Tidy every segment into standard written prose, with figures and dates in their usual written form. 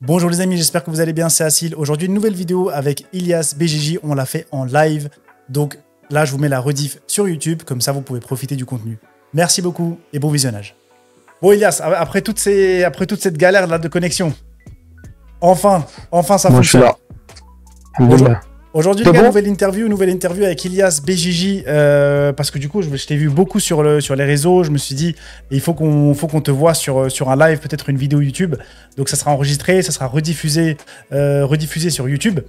Bonjour les amis, j'espère que vous allez bien, c'est Asil. Aujourd'hui, une nouvelle vidéo avec Ilias BJJ, on l'a fait en live. Donc là, je vous mets la rediff sur YouTube, comme ça vous pouvez profiter du contenu. Merci beaucoup et bon visionnage. Bon Ilias, après toute cette galère là de connexion, enfin ça Moi, je suis fonctionne. là. Alhamdoulilah. Aujourd'hui, C'est les gars, bon? nouvelle interview avec Ilias BJJ, parce que du coup, je t'ai vu beaucoup sur les réseaux. Je me suis dit, il faut qu'on te voit sur un live, peut-être une vidéo YouTube. Donc, ça sera enregistré, ça sera rediffusé sur YouTube.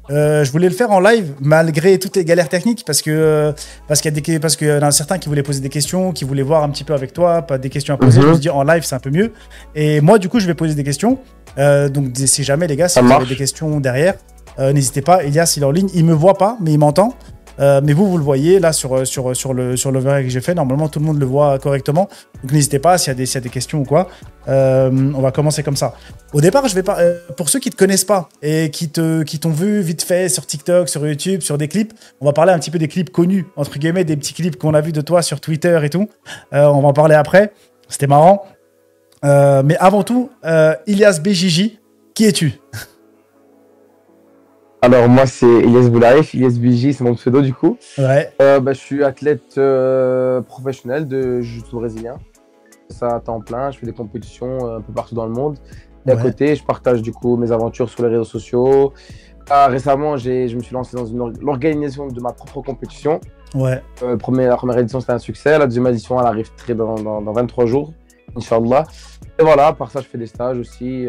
Je voulais le faire en live, malgré toutes les galères techniques, parce qu'il y en a certains qui voulaient poser des questions, qui voulaient voir un petit peu avec toi, pas des questions à poser. Je me suis dit, en live, c'est un peu mieux. Et moi, du coup, je vais poser des questions. Donc, si jamais, les gars, si Ça vous avez marche. des questions derrière, n'hésitez pas. Elias, il est en ligne. Il me voit pas, mais il m'entend. Mais vous le voyez là sur l'overlay que j'ai fait. Normalement, tout le monde le voit correctement. Donc, n'hésitez pas s'il y a des questions ou quoi. On va commencer comme ça. Au départ, je vais pas. Pour ceux qui te connaissent pas et qui t'ont vu vite fait sur TikTok, sur YouTube, sur des clips, on va parler un petit peu des clips connus entre guillemets, des petits clips qu'on a vus de toi sur Twitter et tout. On va en parler après. C'était marrant. Mais avant tout, Ilias BJJ, qui es-tu? Alors, moi, c'est Ilyes Boulaïf. Ilyes BJ, c'est mon pseudo, du coup. Ouais. Je suis athlète professionnel de jiu-jitsu brésilien. Ça à temps plein. Je fais des compétitions un peu partout dans le monde. Et à Ouais. côté, je partage, du coup, mes aventures sur les réseaux sociaux. Récemment, je me suis lancé dans l'organisation de ma propre compétition. Ouais. La première édition, c'était un succès. La deuxième édition, elle arrive dans 23 jours, Inch'Allah. Et voilà, par ça, je fais des stages aussi.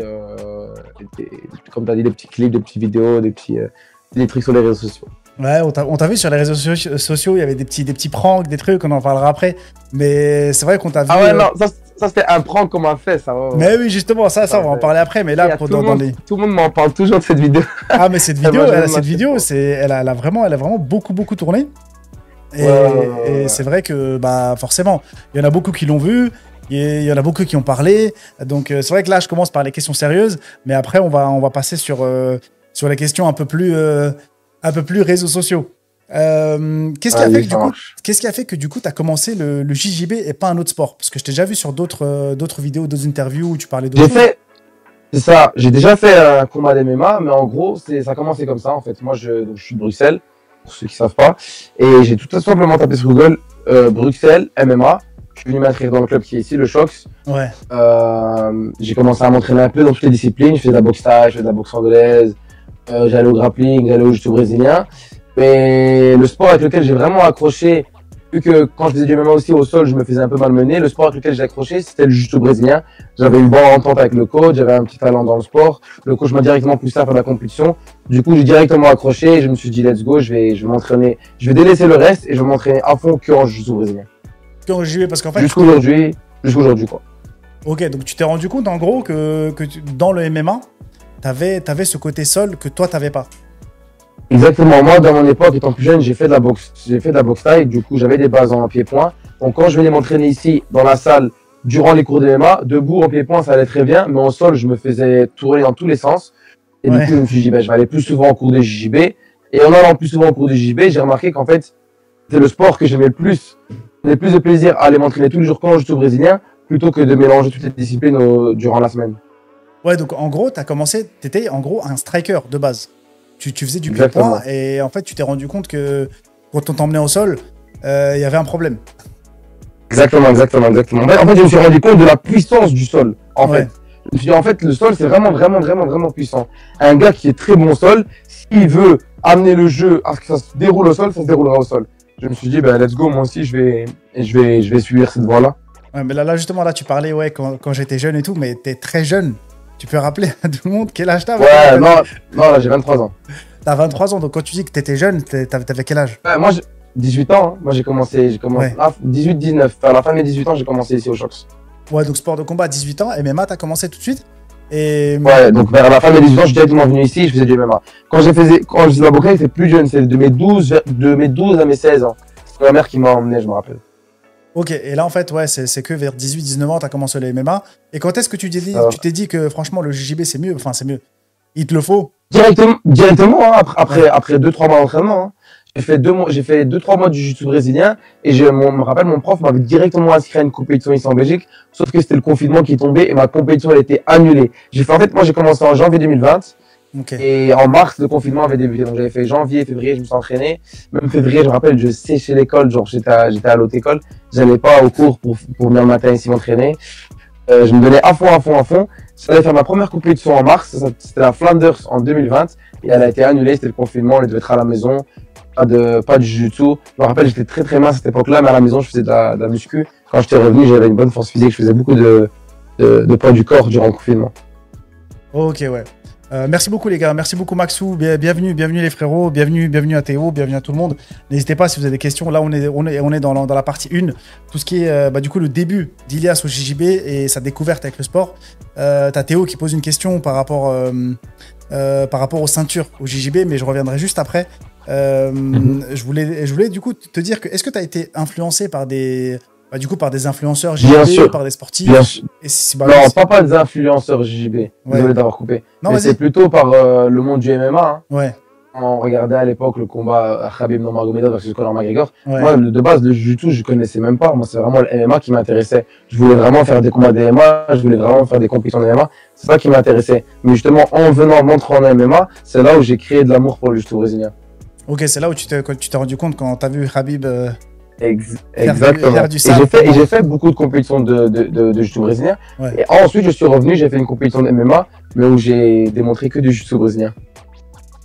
Comme tu as dit, des petits clips, des petites vidéos, des trucs sur les réseaux sociaux. Ouais, on t'a vu sur les réseaux sociaux, il y avait des petits pranks, des trucs, on en parlera après. Mais c'est vrai qu'on t'a vu. Ah ouais, non, ça c'était un prank qu'on m'a fait, ça. Ouais. Mais oui, justement, ça, on va en parler après. Mais là, Tout le monde m'en parle toujours de cette vidéo. Ah, mais cette Ça vidéo, m'a jamais elle a vraiment beaucoup tourné. Et, Ouais. et c'est vrai que, bah, forcément, il y en a beaucoup qui l'ont vu. Il y en a beaucoup qui ont parlé. Donc, c'est vrai que là, je commence par les questions sérieuses. Mais après, on va passer sur les questions un peu plus réseaux sociaux. Qu'est-ce qui a fait que du coup, tu as commencé le JJB et pas un autre sport? Parce que je t'ai déjà vu sur d'autres vidéos, d'autres interviews où tu parlais d'autres choses. C'est ça, j'ai déjà fait un combat d'MMA, mais en gros, ça a commencé comme ça en fait. Moi, je suis de Bruxelles, pour ceux qui savent pas, et j'ai tout simplement tapé sur Google Bruxelles MMA. Je suis venu m'inscrire dans le club qui est ici, le Shox. Ouais. J'ai commencé à m'entraîner un peu dans toutes les disciplines. Je faisais de la boxe thaï, je faisais de la boxe anglaise, j'allais au grappling, j'allais au jiu-jitsu brésilien. Mais le sport avec lequel j'ai vraiment accroché, vu que quand je faisais du MMA aussi au sol, je me faisais un peu malmener, le sport avec lequel j'ai accroché, c'était le jiu-jitsu brésilien. J'avais une bonne entente avec le coach, j'avais un petit talent dans le sport. Le coach m'a directement poussé à faire de la compétition. Du coup, j'ai directement accroché et je me suis dit, let's go, je vais m'entraîner. Je vais délaisser le reste et je vais m'entraîner à fond que en jiu-jitsu brésilien. Quand JJB, parce qu'en fait. Jusqu'aujourd'hui, quoi. Ok, donc tu t'es rendu compte en gros que dans le MMA, t'avais ce côté sol que toi t'avais pas. Exactement. Moi, dans mon époque, étant plus jeune, j'ai fait de la boxe thaï. Du coup, j'avais des bases en pied-point. Donc, quand je venais m'entraîner ici, dans la salle, durant les cours de MMA, debout en pied-point, ça allait très bien. Mais en sol, je me faisais tourner dans tous les sens. Et Ouais. du coup, je me suis dit, je vais aller plus souvent en cours de JJB. Et en allant plus souvent en cours de JJB, j'ai remarqué qu'en fait, c'était le sport que j'aimais le plus. J'avais plus de plaisir à aller m'entraîner tous les jours quand je suis au brésilien, plutôt que de mélanger toutes les disciplines durant la semaine. Ouais, donc en gros, t'étais en gros un striker de base. Tu faisais du Exactement. pied-point et en fait, tu t'es rendu compte que quand on t'emmenait au sol, il y avait un problème. Exactement. En fait, je me suis rendu compte de la puissance du sol. En Ouais. fait, je me suis dit, en fait, le sol, c'est vraiment puissant. Un gars qui est très bon au sol, s'il veut amener le jeu à ce que ça se déroule au sol, ça se déroulera au sol. Je me suis dit, let's go, moi aussi, je vais suivre cette voie-là. Ouais, mais là justement, là, tu parlais, ouais, quand j'étais jeune et tout, mais t'es très jeune. Tu peux rappeler à tout le monde quel âge t'as? Ouais, non, là, j'ai 23 ans. T'as 23 ans, donc quand tu dis que t'étais jeune, t'avais quel âge? Ouais, moi, 18 ans, hein. Moi, j'ai commencé, Ouais. 18-19. À la fin de mes 18 ans, j'ai commencé ici au Shox. Ouais, donc sport de combat à 18 ans, MMA, t'as commencé tout de suite? Et Ouais, donc vers la fin de mes 18 ans, je suis directement venu ici, je faisais du MMA. Quand je faisais de la boxe, c'était plus jeune, c'est de mes 12 à mes 16 ans. C'est ma mère qui m'a emmené, je me rappelle. ok, et là en fait, ouais, c'est que vers 18-19 ans, t'as commencé le MMA. Et quand est-ce que tu t'es dit que franchement le JJB c'est mieux? Enfin, c'est mieux. Il te le faut? Directement, hein, après 2-3 mois d'entraînement. Hein. j'ai fait 2-3 mois de jiu-jitsu brésilien et me rappelle, mon prof m'avait directement inscrit à une compétition ici en Belgique, sauf que c'était le confinement qui est tombé et ma compétition elle était annulée. Moi j'ai commencé en janvier 2020 et en mars le confinement avait débuté. Donc j'avais fait janvier, février, je me suis entraîné. Même février, je me rappelle, je séchais l'école, genre j'étais à l'autre école, j'allais pas au cours pour venir le matin ici m'entraîner. Je me donnais à fond. J'allais faire ma première compétition en mars, c'était la Flanders en 2020 et elle a été annulée, c'était le confinement, on devait être à la maison. Pas de jiu-jitsu. Je me rappelle, j'étais très mince à cette époque-là, mais à la maison, je faisais de la muscu. Quand j'étais revenu, j'avais une bonne force physique. Je faisais beaucoup de poids du corps durant le confinement. Ok, ouais. Merci beaucoup les gars, merci beaucoup Maxou, bienvenue les frérots, bienvenue à Théo, bienvenue à tout le monde. N'hésitez pas si vous avez des questions, là on est dans la partie 1, tout ce qui est du coup le début d'Ilias au JJB et sa découverte avec le sport. T'as Théo qui pose une question par rapport aux ceintures au JJB, mais je reviendrai juste après. Je voulais du coup te dire que est-ce que tu as été influencé par des influenceurs JJB, par des sportifs? Bien sûr. Non, pas des influenceurs JJB. Désolé d'avoir coupé. Non, mais c'est plutôt par le monde du MMA. Hein. Ouais. On regardait à l'époque le combat Khabib Nurmagomedov versus Conor McGregor. Ouais. Moi, de base, le jiu-jitsu, je connaissais même pas. Moi, c'est vraiment le MMA qui m'intéressait. Je voulais vraiment faire des combats de MMA. Je voulais vraiment faire des compétitions de MMA. C'est ça qui m'intéressait. Mais justement, en venant m'entrer en MMA, c'est là où j'ai créé de l'amour pour le jiu-jitsu brésilien. Ok, c'est là où tu t'es rendu compte quand t'as vu Khabib. Exactement. Et j'ai fait beaucoup de compétitions de jiu-jitsu brésilien. Ouais. Et ensuite, je suis revenu, j'ai fait une compétition de MMA, mais où j'ai démontré que du jiu-jitsu brésilien.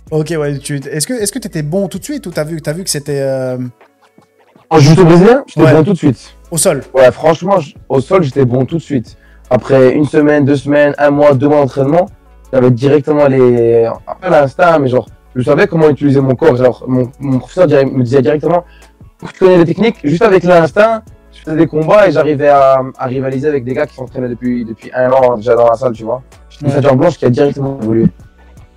Ok, ouais. Est-ce que tu étais bon tout de suite ou t'as vu que c'était. En jiu-jitsu brésilien, j'étais bon tout de suite. Au sol? Ouais, franchement, au sol, j'étais bon tout de suite. Après une semaine, 2 semaines, 1 mois, 2 mois d'entraînement, j'avais directement Après l'instinct, mais genre, je savais comment utiliser mon corps. Genre, mon professeur me disait directement. Tu connais les techniques, juste avec l'instinct, je faisais des combats et j'arrivais à rivaliser avec des gars qui s'entraînaient depuis 1 an déjà dans la salle, tu vois. J'étais une ceinture blanche qui a directement évolué.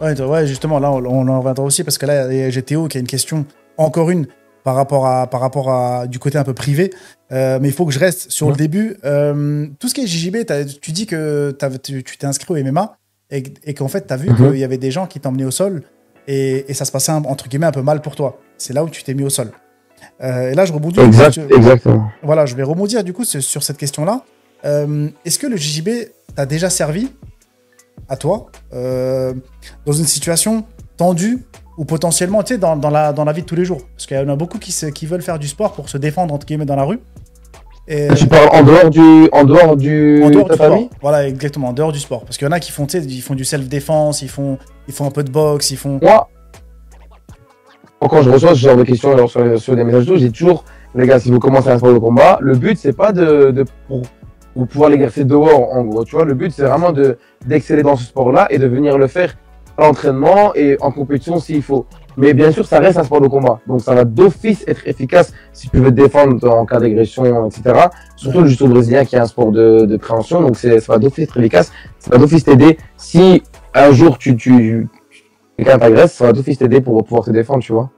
Ouais, justement, là, on en reviendra aussi parce que là, il y a GTO qui a une question, encore une, par rapport à du côté un peu privé. Mais il faut que je reste sur le début. Tout ce qui est JJB, tu dis que tu t'es inscrit au MMA et qu'en fait, tu as vu qu'il y avait des gens qui t'emmenaient au sol et ça se passait, entre guillemets, un peu mal pour toi. C'est là où tu t'es mis au sol. Et là, je rebondis. Exactement. Voilà, je vais rebondir du coup sur cette question-là. Est-ce que le JJB t'a déjà servi à toi dans une situation tendue ou potentiellement, tu sais, dans la vie de tous les jours? Parce qu'il y en a beaucoup qui veulent faire du sport pour se défendre entre guillemets dans la rue. Et tu parles en dehors du sport. Voilà, exactement, en dehors du sport. Parce qu'il y en a qui font, tu sais, ils font du self-défense, ils font un peu de boxe, ils font. Moi, quand je reçois ce genre de questions sur des messages, j'ai toujours, les gars, si vous commencez un sport de combat, le but c'est pas pour pouvoir l'exercer dehors, en gros, tu vois. Le but c'est vraiment d'exceller dans ce sport-là et de venir le faire à l'entraînement et en compétition s'il faut. Mais bien sûr, ça reste un sport de combat. Donc ça va d'office être efficace si tu veux te défendre en cas d'agression, etc. Surtout le jiu-jitsu brésilien qui est un sport de préhension. Donc ça va d'office être efficace. Ça va d'office t'aider. Si un jour quelqu'un t'agresse, ça va d'office t'aider pour pouvoir te défendre, tu vois.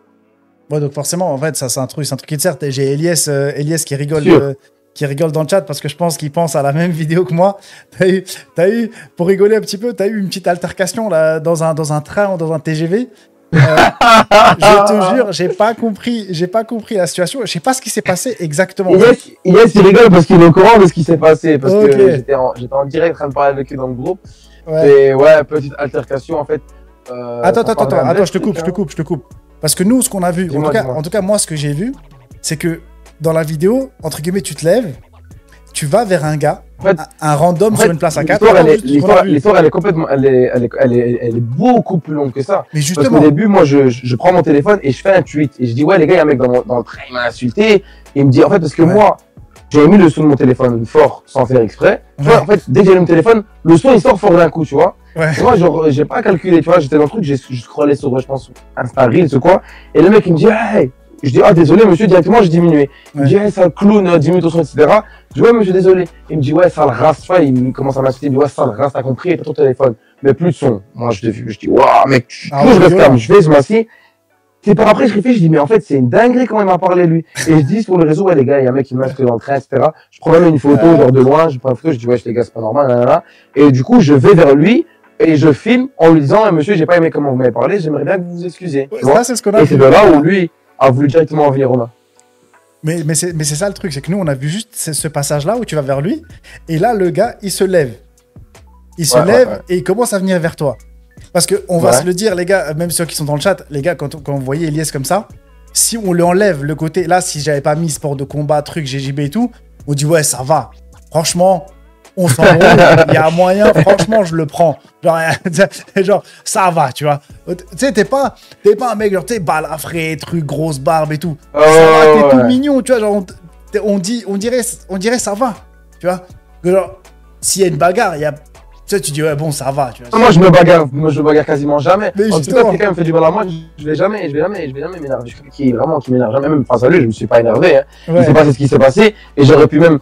Ouais, donc forcément, en fait, ça c'est un truc qui te sert. J'ai Elias qui rigole dans le chat parce que je pense qu'il pense à la même vidéo que moi. T'as eu, pour rigoler un petit peu, t'as eu une petite altercation là, dans un train ou dans un TGV. Je te jure, j'ai pas compris la situation. Je sais pas ce qui s'est passé exactement. Elias, il rigole parce qu'il est au courant de ce qui s'est passé. Parce que j'étais en direct en train de parler avec lui dans le groupe. Ouais. Et ouais, petite altercation en fait. Attends, je te coupe. Parce que nous, ce qu'on a vu, en tout cas, moi, ce que j'ai vu, c'est que dans la vidéo, entre guillemets, tu te lèves, tu vas vers un gars, en fait, un random sur une place à 4. L'histoire, elle est complètement, elle est beaucoup plus longue que ça. Mais justement. Parce qu'au début, moi, je prends mon téléphone et je fais un tweet. Et je dis, ouais, les gars, il y a un mec dans le train, il m'a insulté. Et il me dit, en fait, parce que moi, j'ai mis le son de mon téléphone fort sans faire exprès. Tu vois, en fait, dès que j'ai mon téléphone, le son, il sort fort d'un coup, tu vois. Ouais. Moi, genre, j'ai pas calculé, tu vois, j'étais dans le truc, j'ai scrollé sur, je pense, Insta Reels ou quoi. Et le mec, il me dit, hey! Je dis, ah, désolé, monsieur, directement, j'ai diminué. Il me dit, hey, sale clown, 10 minutes au son, etc. Je dis, ouais, monsieur, désolé. Il me dit, ouais, sale race, tu vois, il commence à m'insulter, il me dit, ouais, sale race, t'as compris, et t'as ton téléphone. Mais plus de son. Moi, je dis, waouh, mec, je reste calme, je vais, je m'assieds. C'est par après, je réfléchis, je dis, mais en fait, c'est une dinguerie quand il m'a parlé, lui. Et je dis sur le réseau, ouais, les gars, il y a un mec qui m'a insulté dans le train, etc. Je prends même une photo, genre de loin, je prends une photo, je dis, ouais, les gars, c'est pas normal, nanana. Et du coup, je vais vers lui. Et je filme en lui disant, monsieur, j'ai pas aimé comment vous m'avez parlé, j'aimerais bien que vous vous excusiez. Ouais, ça, c'est ce qu'on a et c'est de là où lui, a voulu directement en venir aux mains. Mais c'est ça le truc, c'est que nous, on a vu juste ce passage-là où tu vas vers lui, et là, le gars, il se lève. Il se lève et il commence à venir vers toi. Parce qu'on va se le dire, les gars, même ceux qui sont dans le chat, les gars, quand vous voyez Elias comme ça, si on lui enlève le côté, là, si j'avais pas mis sport de combat, truc, GJB et tout, on dit ouais, ça va. Franchement, on s'en roule, il y a un moyen, franchement, je le prends. Genre, ça va, tu vois. Tu sais, t'es pas un mec, genre, tu sais, balafré, truc, grosse barbe et tout. Ça va, t'es tout mignon, tu vois, genre, on dirait ça va, tu vois. Genre, s'il y a une bagarre, il y a... Tu sais, tu dis, ouais, bon, ça va. Tu vois, moi, je me bagarre quasiment jamais. Mais en tout cas, quelqu'un me fait du mal à moi, je vais jamais m'énerver. Je suis quelqu'un qui m'énerve jamais. Même face à lui, je me suis pas énervé. Hein. Il s'est passé ce qui s'est passé. Et j'aurais pu même,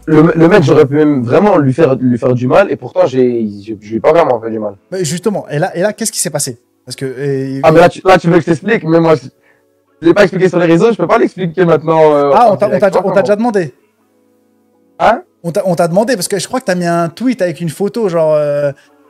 le mec, j'aurais pu même vraiment lui faire du mal. Et pourtant, je lui ai pas vraiment fait du mal. Mais justement, et là qu'est-ce qui s'est passé? Parce que. Ah, mais là, tu veux que je t'explique? Mais moi, je l'ai pas expliqué sur les réseaux, je peux pas l'expliquer maintenant. On t'a déjà demandé? Hein? On t'a demandé, parce que je crois que t'as mis un tweet avec une photo, genre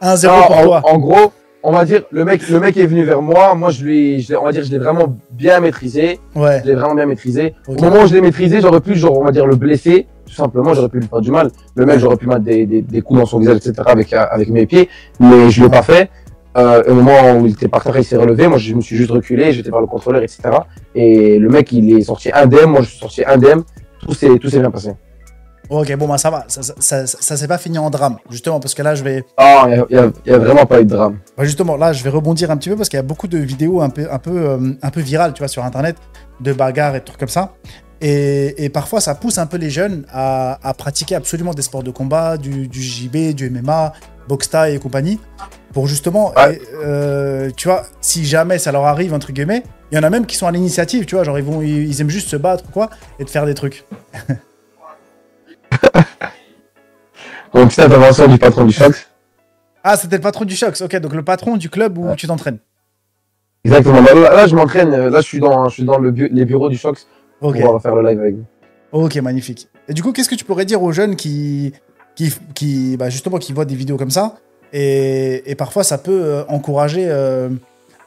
1-0 pour toi. En gros, on va dire, le mec est venu vers moi. Moi, je l'ai vraiment bien maîtrisé. Ouais. Je l'ai vraiment bien maîtrisé. Okay. Au moment où je l'ai maîtrisé, j'aurais pu, genre, on va dire, le blesser. Tout simplement, j'aurais pu lui faire du mal. Le mec, j'aurais pu mettre des coups dans son visage, etc., avec mes pieds. Mais je l'ai pas fait. Au moment où il était par terre, il s'est relevé. Moi, je me suis juste reculé. J'étais vers le contrôleur, etc. Et le mec, il est sorti indemne. Moi, je suis sorti indemne. Tout s'est bien passé. Ok, bon, bah ça va. Ça s'est pas fini en drame, justement, parce que là, je vais... Ah, il y a vraiment pas eu de drame. Bah justement, là, je vais rebondir un petit peu, parce qu'il y a beaucoup de vidéos un peu virales, tu vois, sur Internet, de bagarres et de trucs comme ça. Et parfois, ça pousse un peu les jeunes à pratiquer absolument des sports de combat, du JB, du MMA, boxe thaï et compagnie, pour justement, tu vois, si jamais ça leur arrive, entre guillemets, il y en a même qui sont à l'initiative, tu vois, genre ils aiment juste se battre, quoi, et de faire des trucs. Donc, c'est l'intervention du patron du Shox. Ah, c'était le patron du Shox, ok, donc le patron du club où tu t'entraînes. Exactement, là je m'entraîne, là je suis dans les bureaux du Shox pour pouvoir faire le live avec vous. Ok, magnifique. Et du coup, qu'est-ce que tu pourrais dire aux jeunes qui justement, qui voient des vidéos comme ça, et parfois ça peut encourager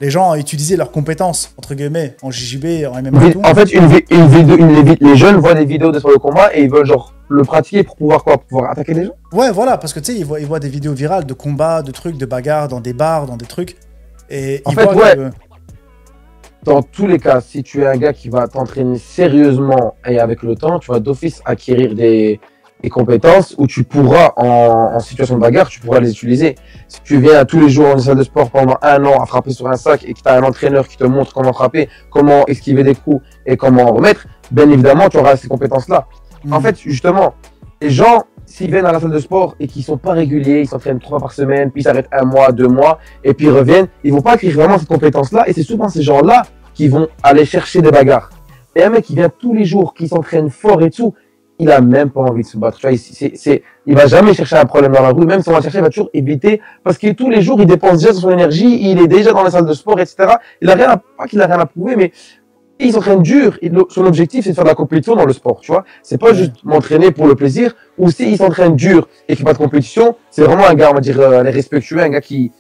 les gens à utiliser leurs compétences, entre guillemets, en JJB, en MMA et tout. En fait, les jeunes voient des vidéos de sur le combat et ils veulent genre le pratiquer pour pouvoir quoi? Pour pouvoir attaquer les gens? Ouais, voilà, parce que tu sais, ils voient des vidéos virales de combats, de trucs, de bagarres, dans des bars, dans des trucs. Et en fait, ouais. Dans tous les cas, si tu es un gars qui va t'entraîner sérieusement et avec le temps, tu vas d'office acquérir des compétences où tu pourras, en situation de bagarre, tu pourras les utiliser. Si tu viens tous les jours en salle de sport pendant 1 an à frapper sur un sac et que tu as un entraîneur qui te montre comment frapper, comment esquiver des coups et comment remettre, bien évidemment, tu auras ces compétences-là. En fait, justement, les gens, s'ils viennent à la salle de sport et qu'ils sont pas réguliers, ils s'entraînent 3 par semaine, puis ils s'arrêtent 1 mois, 2 mois, et puis ils reviennent, ils vont pas acquérir vraiment cette compétence-là, et c'est souvent ces gens-là qui vont aller chercher des bagarres. Et un mec qui vient tous les jours, qui s'entraîne fort et tout, il a même pas envie de se battre. Tu vois, il va jamais chercher un problème dans la rue, même si on va chercher, il va toujours éviter, parce que tous les jours, il dépense déjà son énergie, il est déjà dans la salle de sport, etc. Il a rien pas qu'il a rien à prouver, mais il s'entraîne dur. Son objectif, c'est de faire de la compétition dans le sport, tu vois. C'est pas juste m'entraîner pour le plaisir, ou s'il s'entraîne dur et qu'il fait pas de compétition, c'est vraiment un gars, on va dire, respectueux, un gars qui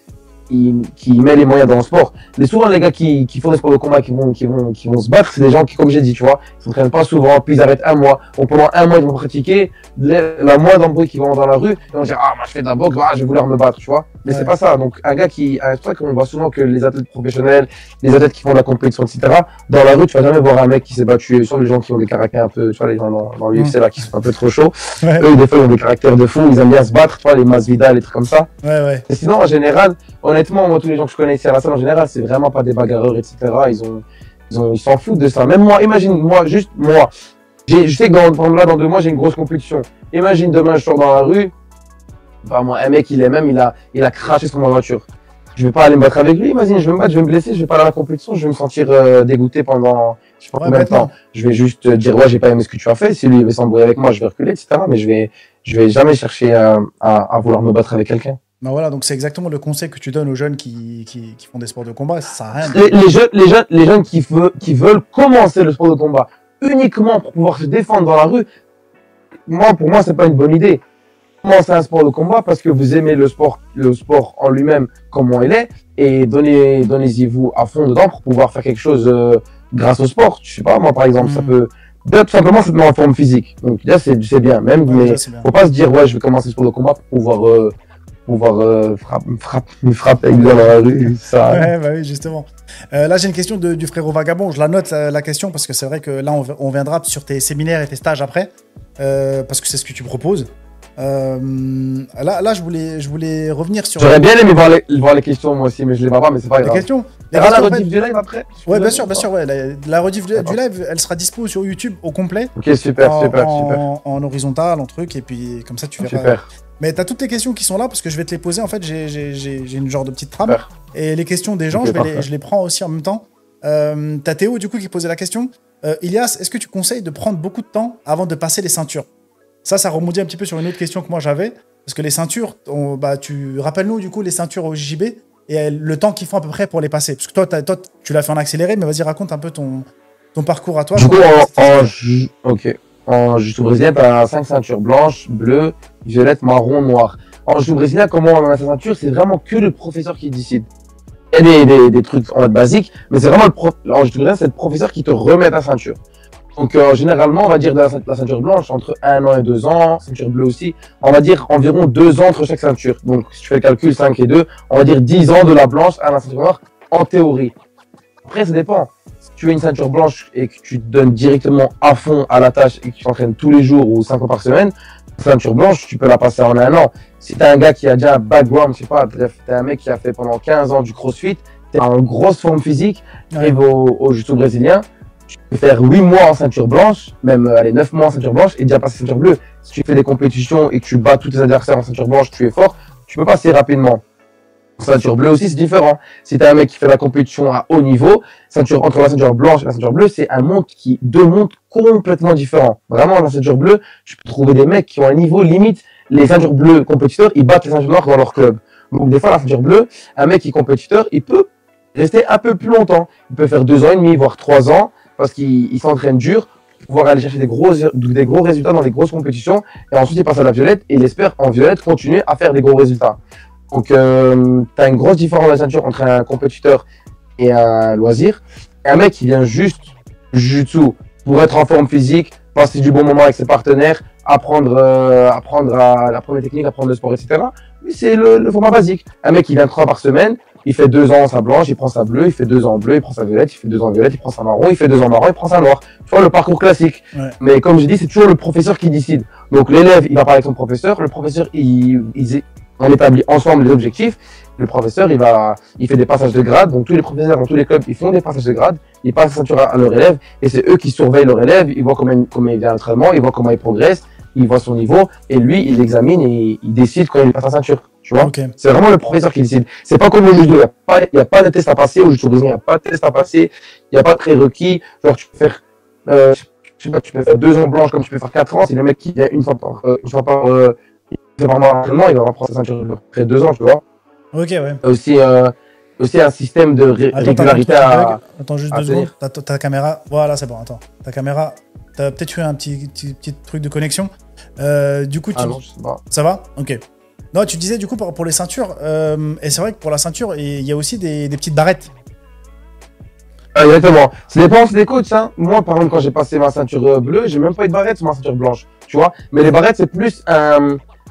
met les moyens dans le sport. Mais souvent, les gars qui font des sports de combat, qui vont se battre, c'est des gens qui, comme j'ai dit, tu vois, ils s'entraînent pas souvent, puis ils arrêtent 1 mois. Donc, pendant 1 mois, ils vont pratiquer, la moindre bruit qu'ils vont dans la rue, ils vont dire, ah, moi, je fais de la boxe, je vais vouloir me battre, tu vois. Mais c'est pas ça. Donc, un gars c'est pour ça qu'on voit souvent que les athlètes professionnels, les athlètes qui font de la compétition, etc., dans la rue, tu vas jamais voir un mec qui s'est battu, sur les gens qui ont des caractères un peu, tu vois, les gens dans l'UFC, là, qui sont un peu trop chauds. Ouais. Eux, des fois, ils ont des caractères de fou, ils aiment bien se battre, tu vois, les Masvidal, les trucs comme ça. Ouais. Et sinon, en général, honnêtement, moi, tous les gens que je connais ici à la salle, en général, c'est vraiment pas des bagarreurs, etc. Ils s'en foutent de ça. Même moi, imagine, moi. Je sais que dans 2 mois, j'ai une grosse compétition. Imagine demain, je sors dans la rue. Bah, moi, un mec, il a craché sur ma voiture. Je vais pas aller me battre avec lui. Imagine, je vais me battre, je vais me blesser, je vais pas aller à la compétition, je vais me sentir dégoûté pendant, je sais pas combien de temps. Je vais juste dire, ouais, j'ai pas aimé ce que tu as fait. Si lui, il veut s'embrouiller avec moi, je vais reculer, etc. Mais je vais jamais chercher à vouloir me battre avec quelqu'un. Ben voilà, donc c'est exactement le conseil que tu donnes aux jeunes qui font des sports de combat, ça sert à rien. Les jeunes qui veulent commencer le sport de combat uniquement pour pouvoir se défendre dans la rue, pour moi, c'est pas une bonne idée. Commencez un sport de combat parce que vous aimez le sport en lui-même, comment il est, et donnez-y vous à fond dedans pour pouvoir faire quelque chose grâce au sport. Je sais pas, moi, par exemple, ça peut, déjà, tout simplement, ça te met en forme physique. Donc, là, c'est bien, même, Ouais, mais déjà, bien. faut pas se dire, ouais, je vais commencer le sport de combat pour pouvoir me frapper avec dans la rue, ça. Ouais, bah oui, justement. Là, j'ai une question du frérot Vagabond. Je la note, la question, parce que c'est vrai que là, on viendra sur tes séminaires et tes stages après, parce que c'est ce que tu proposes. Là, je voulais revenir sur J'aurais bien aimé voir les questions, moi aussi, mais je les vois pas, mais c'est pas les grave. questions. Il y aura la rediff du live après? Ouais, bien sûr, bien sûr. Ouais. La rediff du live, elle sera dispo sur YouTube au complet. Ok, super. En horizontal, en truc, et puis comme ça, tu verras. Super. Mais t'as toutes les questions qui sont là, parce que je vais te les poser. En fait, j'ai une genre de petite trame. Super. Et les questions des gens, Ok, je les prends aussi en même temps. T'as Théo, du coup, qui posait la question. Ilias, est-ce que tu conseilles de prendre beaucoup de temps avant de passer les ceintures? Ça rebondit un petit peu sur une autre question que moi j'avais. Parce que les ceintures, tu rappelles-nous, du coup, les ceintures au JB et le temps qu'ils font à peu près pour les passer. Parce que toi tu l'as fait en accéléré, mais vas-y, raconte un peu ton parcours à toi. Du coup, en jiu-jitsu brésilien, t'as 5 ceintures: blanche, bleue, violette, marron, noire. En jiu-jitsu brésilien, comment on a sa ceinture? C'est vraiment que le professeur qui décide. Il y a des trucs en mode basique, mais c'est vraiment en jiu-jitsu brésilien, c'est le professeur qui te remet ta ceinture. Donc, généralement, on va dire de la ceinture blanche, entre 1 an et 2 ans, ceinture bleue aussi, on va dire environ 2 ans entre chaque ceinture. Donc, si tu fais le calcul, 5 et 2, on va dire 10 ans de la blanche à la ceinture noire, en théorie. Après, ça dépend. Si tu as une ceinture blanche et que tu te donnes directement à fond à la tâche et que tu t'entraînes tous les jours ou 5 fois par semaine, ceinture blanche, tu peux la passer en 1 an. Si tu as un gars qui a déjà un background, je sais pas, bref, tu un mec qui a fait pendant 15 ans du crossfit, tu es en grosse forme physique, tu arrives au jiu-jitsu brésilien, tu peux faire 8 mois en ceinture blanche, même 9 mois en ceinture blanche et déjà passer ceinture bleue. Si tu fais des compétitions et que tu bats tous tes adversaires en ceinture blanche, tu es fort, tu peux passer rapidement. Ceinture bleue aussi, c'est différent. Si t'as un mec qui fait la compétition à haut niveau, entre la ceinture blanche et la ceinture bleue, c'est deux mondes complètement différents. Vraiment, dans la ceinture bleue, tu peux trouver des mecs qui ont un niveau limite. Les ceintures bleues compétiteurs, ils battent les ceintures noires dans leur club. Donc, des fois, la ceinture bleue, un mec qui est compétiteur, il peut rester un peu plus longtemps. Il peut faire 2 ans et demi, voire 3 ans, parce qu'il s'entraîne dur, pour pouvoir aller chercher des gros résultats dans les grosses compétitions. Et ensuite, il passe à la violette, et il espère, en violette, continuer à faire des gros résultats. Donc, tu as une grosse différence de ceinture entre un compétiteur et un loisir. Et un mec qui vient juste du jiu-jitsu pour être en forme physique, passer du bon moment avec ses partenaires, apprendre la première technique, apprendre le sport, etc. Lui, c'est le format basique. Un mec qui vient 3 par semaine, il fait 2 ans sa blanche, il prend sa bleue, il fait 2 ans en bleu, il prend sa violette, il fait 2 ans en violette, il prend sa marron, il fait 2 ans marron, il prend sa noire. Tu vois, le parcours classique. Ouais. Mais comme je dis, c'est toujours le professeur qui décide. Donc, l'élève, il va parler avec son professeur. Le professeur, on établit ensemble les objectifs. Le professeur, il fait des passages de grade. Donc, tous les professeurs dans tous les clubs, ils font des passages de grade. Ils passent la ceinture à leur élève. Et c'est eux qui surveillent leur élève. Ils voient comment il vient à l'entraînement. Ils voient comment il progresse. Ils voient son niveau. Et lui, il l'examine et il décide quand il passe la ceinture. Tu vois? Okay. C'est vraiment le professeur qui décide. C'est pas comme au judo. Il n'y a pas de test à passer. Au judo brésilien, il n'y a pas de test à passer. Il n'y a pas de prérequis. Genre, tu peux faire, je sais pas, tu peux faire 2 ans blanches comme tu peux faire 4 ans. C'est le mec qui vient une fois par c'est vraiment l'entraînement, il va reprendre sa ceinture après 2 ans, tu vois. Ok, ouais. Aussi un système de régularité Attends juste 2 secondes. Ta caméra, voilà, c'est bon, attends. Ta caméra, t'as peut-être eu un petit truc de connexion. Du coup, non, je sais pas. Ça va? Ok. Non, tu disais du coup pour les ceintures, et c'est vrai que pour la ceinture, il y a aussi des petites barrettes. Exactement. Ça dépend des coachs, hein. Moi, par exemple, quand j'ai passé ma ceinture bleue, j'ai même pas eu de barrette sur ma ceinture blanche, tu vois. Mais les barrettes, c'est plus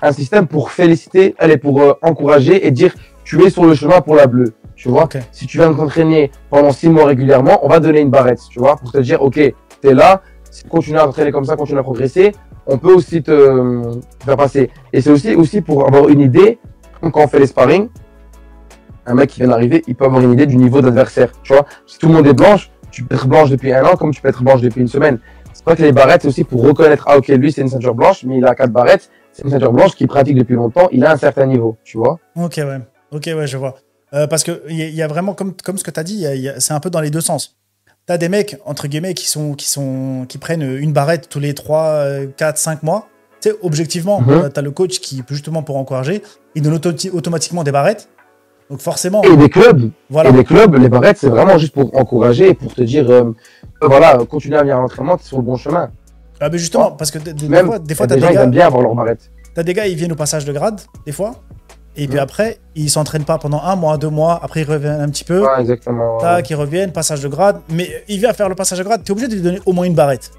un système pour féliciter, pour encourager et dire tu es sur le chemin pour la bleue, tu vois. Okay. Si tu viens de t'entraîner pendant 6 mois régulièrement, on va donner une barrette, tu vois, pour te dire ok, t'es là, continue à t'entraîner comme ça, continue à progresser, on peut aussi te faire passer. Et c'est aussi pour avoir une idée, quand on fait les sparring, un mec qui vient d'arriver, il peut avoir une idée du niveau d'adversaire, tu vois. Si tout le monde est blanche, tu peux être blanche depuis 1 an comme tu peux être blanche depuis 1 semaine. C'est pas que les barrettes, c'est aussi pour reconnaître, ah ok, lui c'est une ceinture blanche, mais il a 4 barrettes. C'est une ceinture blanche qui pratique depuis longtemps, il a un certain niveau, tu vois. Ok, ouais, je vois. Parce que il y a vraiment, comme ce que tu as dit, c'est un peu dans les deux sens. Tu as des mecs, entre guillemets, qui prennent une barrette tous les 3, 4, 5 mois. Tu sais, objectivement, tu as le coach qui, justement pour encourager, il donne automatiquement des barrettes. Donc forcément... Et des clubs, les barrettes, c'est vraiment juste pour encourager et pour te dire, voilà, continue à venir à l'entraînement, tu es sur le bon chemin. Ah mais justement, parce que des fois t'as des gens, ils aiment bien avoir leur barrette. T'as des gars, ils viennent au passage de grade, des fois. Et puis après, ils s'entraînent pas pendant 1 mois, 2 mois. Après, ils reviennent un petit peu. Ouais, exactement. Tac, ils reviennent, passage de grade. Mais il vient faire le passage de grade, tu es obligé de lui donner au moins une barrette.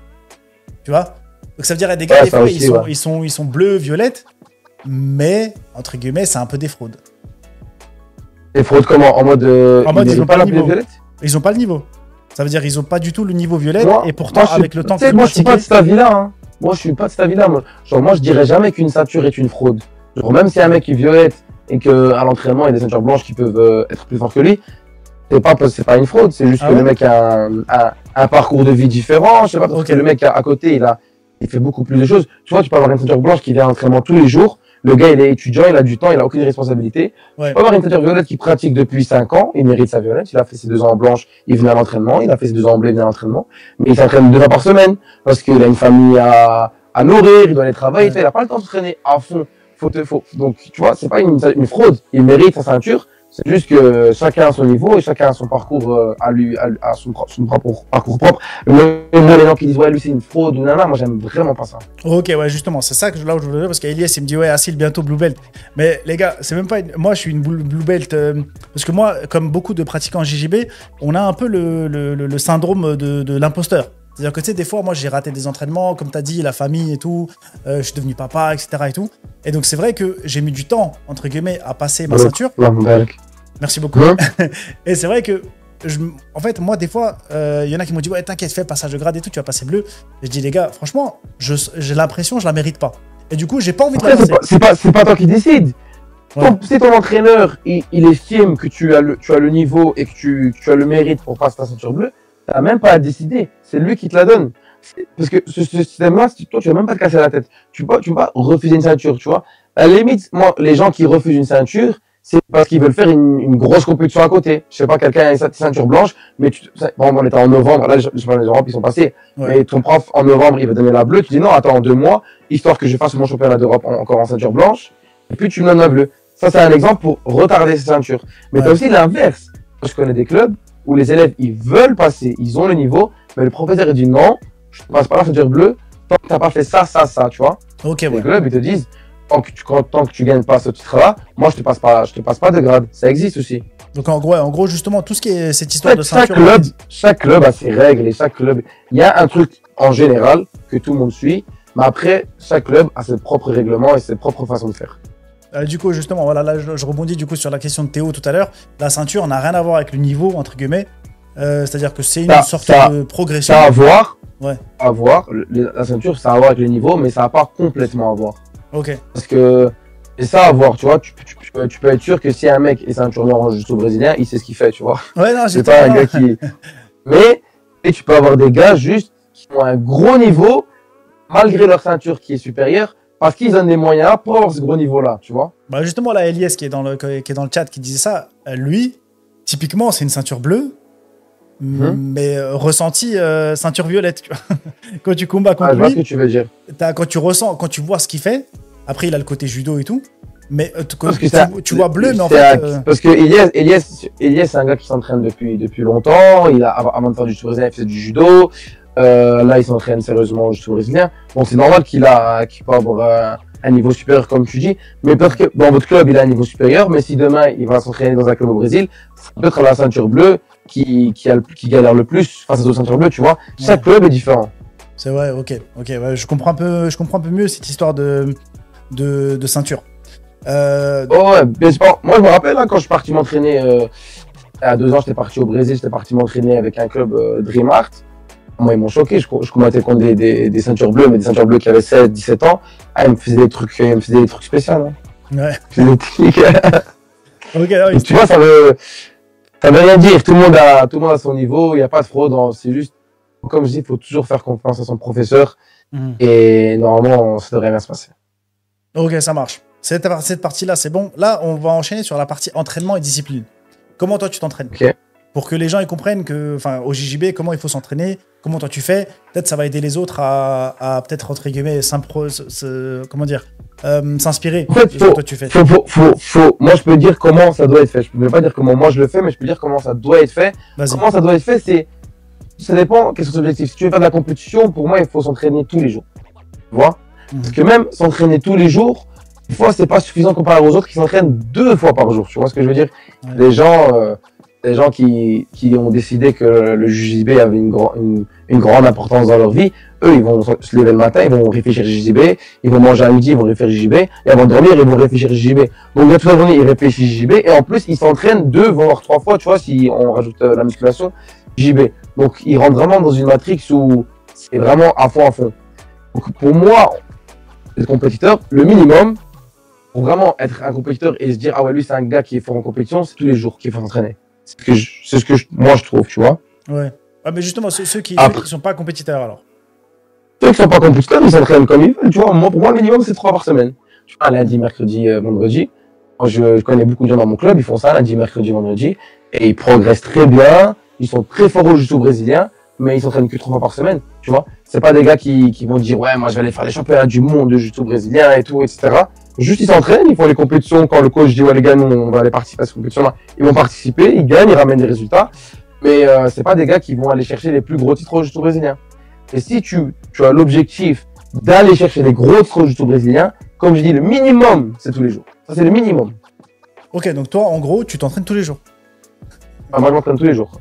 Tu vois? Donc ça veut dire, il y a des gars, des fois, aussi, ils sont bleus, violettes. Mais, entre guillemets, c'est un peu des fraudes. Des fraudes comment? En mode ils n'ont pas le niveau. Ils n'ont pas le niveau. Ça veut dire qu'ils n'ont pas du tout le niveau violette. Et pourtant, avec le temps que moi, je suis pas de cet avis-là. Hein. Moi, je suis pas de cet avis-là. Moi, je dirais jamais qu'une ceinture est une fraude. Genre, même si un mec est violette et qu'à l'entraînement, il y a des ceintures blanches qui peuvent être plus forts que lui, c'est pas une fraude. C'est juste que le mec a un parcours de vie différent. Je sais pas, parce que le mec à côté, il fait beaucoup plus de choses. Tu vois, tu peux avoir une ceinture blanche qui vient à l'entraînement tous les jours. Le gars, il est étudiant, il a du temps, il a aucune responsabilité. Ouais. Tu peux avoir une ceinture violette qui pratique depuis 5 ans, il mérite sa violette. Il a fait ses 2 ans en blanche, il venait à l'entraînement. Il a fait ses 2 ans en bleu, il venait à l'entraînement. Mais il s'entraîne 2 fois par semaine parce qu'il a une famille à nourrir, il doit aller travailler. Il a pas le temps de s'entraîner à fond. Donc, tu vois, c'est pas une fraude. Il mérite sa ceinture. C'est juste que chacun a son niveau et chacun a son parcours à son propre parcours propre. Mais les gens qui disent ouais lui c'est une fraude ou nana, moi j'aime vraiment pas ça. Ok, ouais, justement, c'est ça que là où je voulais dire parce qu'Elias il me dit ouais Assil bientôt blue belt. Mais les gars, c'est même pas moi je suis une blue belt parce que moi comme beaucoup de pratiquants JJB, on a un peu le syndrome de l'imposteur. C'est-à-dire que tu sais, des fois, moi, j'ai raté des entraînements, comme tu as dit, la famille et tout, je suis devenu papa, etc. et tout. Et donc, c'est vrai que j'ai mis du temps, entre guillemets, à passer ma ceinture. Merci beaucoup. Et c'est vrai que, en fait, moi, des fois, il y en a qui m'ont dit, ouais, t'inquiète, fais passage de grade et tout, tu vas passer bleu. Et je dis, les gars, franchement, j'ai l'impression, je la mérite pas. Et du coup, j'ai pas envie de la passer. C'est pas toi qui décides. Ouais. Si ton entraîneur, il estime que tu as le niveau et que tu as le mérite pour passer ta ceinture bleue, t'as même pas à décider, c'est lui qui te la donne. Parce que ce système-là, toi, tu vas même pas te casser la tête. Tu peux pas refuser une ceinture, tu vois. À la limite, moi, les gens qui refusent une ceinture, c'est parce qu'ils veulent faire une grosse compétition à côté. Je sais pas, quelqu'un a une ceinture blanche, mais bon, on était en novembre, là, je sais pas, les Europes, ils sont passés. Ouais. Mais ton prof, en novembre, il va donner la bleue, tu dis non, attends, 2 mois, histoire que je fasse mon championnat d'Europe encore en ceinture blanche, et puis tu me donnes la bleue. Ça, c'est un exemple pour retarder ces ceintures. Mais t'as aussi l'inverse. Je connais des clubs où les élèves, ils veulent passer, ils ont le niveau, mais le professeur, il dit non, je ne passe pas la ceinture bleue, tant que tu n'as pas fait ça, tu vois. Ok, les clubs, ils te disent, tant que tu gagnes pas ce titre-là, moi, je te passe pas de grade. Ça existe aussi. Donc, en gros, justement, tout ce qui est cette histoire de ceinture. Chaque club a ses règles et chaque club, il y a un truc en général que tout le monde suit, mais après, chaque club a ses propres règlements et ses propres façons de faire. Du coup, justement, voilà, là, je rebondis du coup sur la question de Théo tout à l'heure. La ceinture n'a rien à voir avec le niveau, entre guillemets. C'est-à-dire que c'est une sorte de progression. Ça a à voir. Ouais. À voir. La ceinture, ça a à voir avec le niveau, mais ça n'a pas complètement à voir. Ok. Parce que c'est ça à voir, tu vois. Tu peux être sûr que si un mec est ceinture noire en jiu-jitsu brésilien, il sait ce qu'il fait, tu vois. Ouais, non, c'est pas un gars qui. Mais tu peux avoir des gars juste qui ont un gros niveau, malgré leur ceinture qui est supérieure. Parce qu'ils donnent des moyens pour avoir ce gros niveau-là, tu vois. Bah justement, là, Elias qui est dans le chat qui disait ça, lui, typiquement, c'est une ceinture bleue, mais ressenti ceinture violette, tu vois. Quand tu combats contre lui, je vois ce que tu veux dire. Quand tu vois ce qu'il fait, après, il a le côté judo et tout, mais tu vois bleu, mais en fait... Parce que Elias, c'est un gars qui s'entraîne depuis longtemps, avant de faire du jiu-jitsu brésilien, il faisait du judo. Là, il s'entraîne sérieusement au jiu-jitsu brésilien. Bon, c'est normal qu'il peut avoir un niveau supérieur, comme tu dis. Mais peut-être que dans votre club, il a un niveau supérieur. Mais si demain, il va s'entraîner dans un club au Brésil, c'est peut-être la ceinture bleue qui galère le plus face aux autres ceintures bleues, tu vois. Chaque club est différent. C'est vrai, ok. Ouais, je comprends un peu mieux cette histoire de ceinture. Ouais, bien sûr. Moi, je me rappelle, hein, quand je suis parti m'entraîner, à 2 ans, j'étais parti au Brésil, j'étais parti m'entraîner avec un club Dream Art. Moi, ils m'ont choqué. Je combattais contre des ceintures bleues, mais des ceintures bleues qui avaient 16, 17 ans. Ah, ils me faisaient des trucs spéciaux. Hein. Ouais. Ils me faisaient des techniques. Okay, tu vois, ça veut rien dire. Tout le monde a son niveau. Il n'y a pas de fraude. C'est juste, comme je dis, il faut toujours faire confiance à son professeur. Et normalement, ça devrait bien se passer. Ok, ça marche. Cette partie-là, c'est bon. Là, on va enchaîner sur la partie entraînement et discipline. Comment toi, tu t'entraînes? Ok. Pour que les gens ils comprennent au JJB, comment il faut s'entraîner, comment toi tu fais. Peut-être ça va aider les autres à peut-être, entre guillemets, s'inspirer. En fait, moi, je peux dire comment ça doit être fait. Je ne peux pas dire comment moi je le fais, mais je peux dire comment ça doit être fait. Comment ça doit être fait, ça dépend quels sont ses objectifs. Si tu veux faire de la compétition, pour moi, il faut s'entraîner tous les jours. Tu vois? Parce que même s'entraîner tous les jours, des fois, c'est pas suffisant comparé aux autres qui s'entraînent 2 fois par jour. Tu vois ce que je veux dire? Ouais. Les gens qui ont décidé que le JJB avait une grande importance dans leur vie, eux, ils vont se lever le matin, ils vont réfléchir JJB, ils vont manger à midi, ils vont réfléchir JJB, et avant de dormir, ils vont réfléchir JJB. Donc, toute la journée, ils réfléchissent JJB, et en plus, ils s'entraînent 2 voire 3 fois, tu vois, si on rajoute la musculation, JJB. Donc, ils rentrent vraiment dans une matrix où c'est vraiment à fond, à fond. Donc, pour moi, les compétiteurs, le minimum, pour vraiment être un compétiteur et se dire, ah ouais, lui, c'est un gars qui est fort en compétition, c'est tous les jours qu'il faut s'entraîner. C'est ce que moi, je trouve, tu vois. Ouais. Ah, mais justement, ceux qui sont pas compétiteurs, alors. Ceux qui sont pas compétiteurs, ils s'entraînent comme ils veulent, tu vois. Moi, pour moi, le minimum, c'est 3 par semaine. Tu vois, lundi, mercredi, vendredi. Moi, je connais beaucoup de gens dans mon club, ils font ça lundi, mercredi, vendredi. Et ils progressent très bien. Ils sont très forts au jiu-jitsu brésilien, mais ils s'entraînent que 3 fois par semaine, tu vois. C'est pas des gars qui vont dire, ouais, moi, je vais aller faire les championnats du monde de jiu-jitsu brésilien et tout, etc. Juste, ils s'entraînent, ils font les compétitions. Quand le coach dit, ouais, les gars, nous, on va aller participer à cette compétition-là, ils vont participer, ils gagnent, ils ramènent des résultats. Mais c'est pas des gars qui vont aller chercher les plus gros titres au jiu-jitsu brésilien. Et si tu as l'objectif d'aller chercher les gros titres au jiu-jitsu brésilien, comme je dis, le minimum, c'est tous les jours. Ça, c'est le minimum. Ok, donc toi, en gros, tu t'entraînes tous les jours. Enfin, moi, je m'entraîne tous les jours.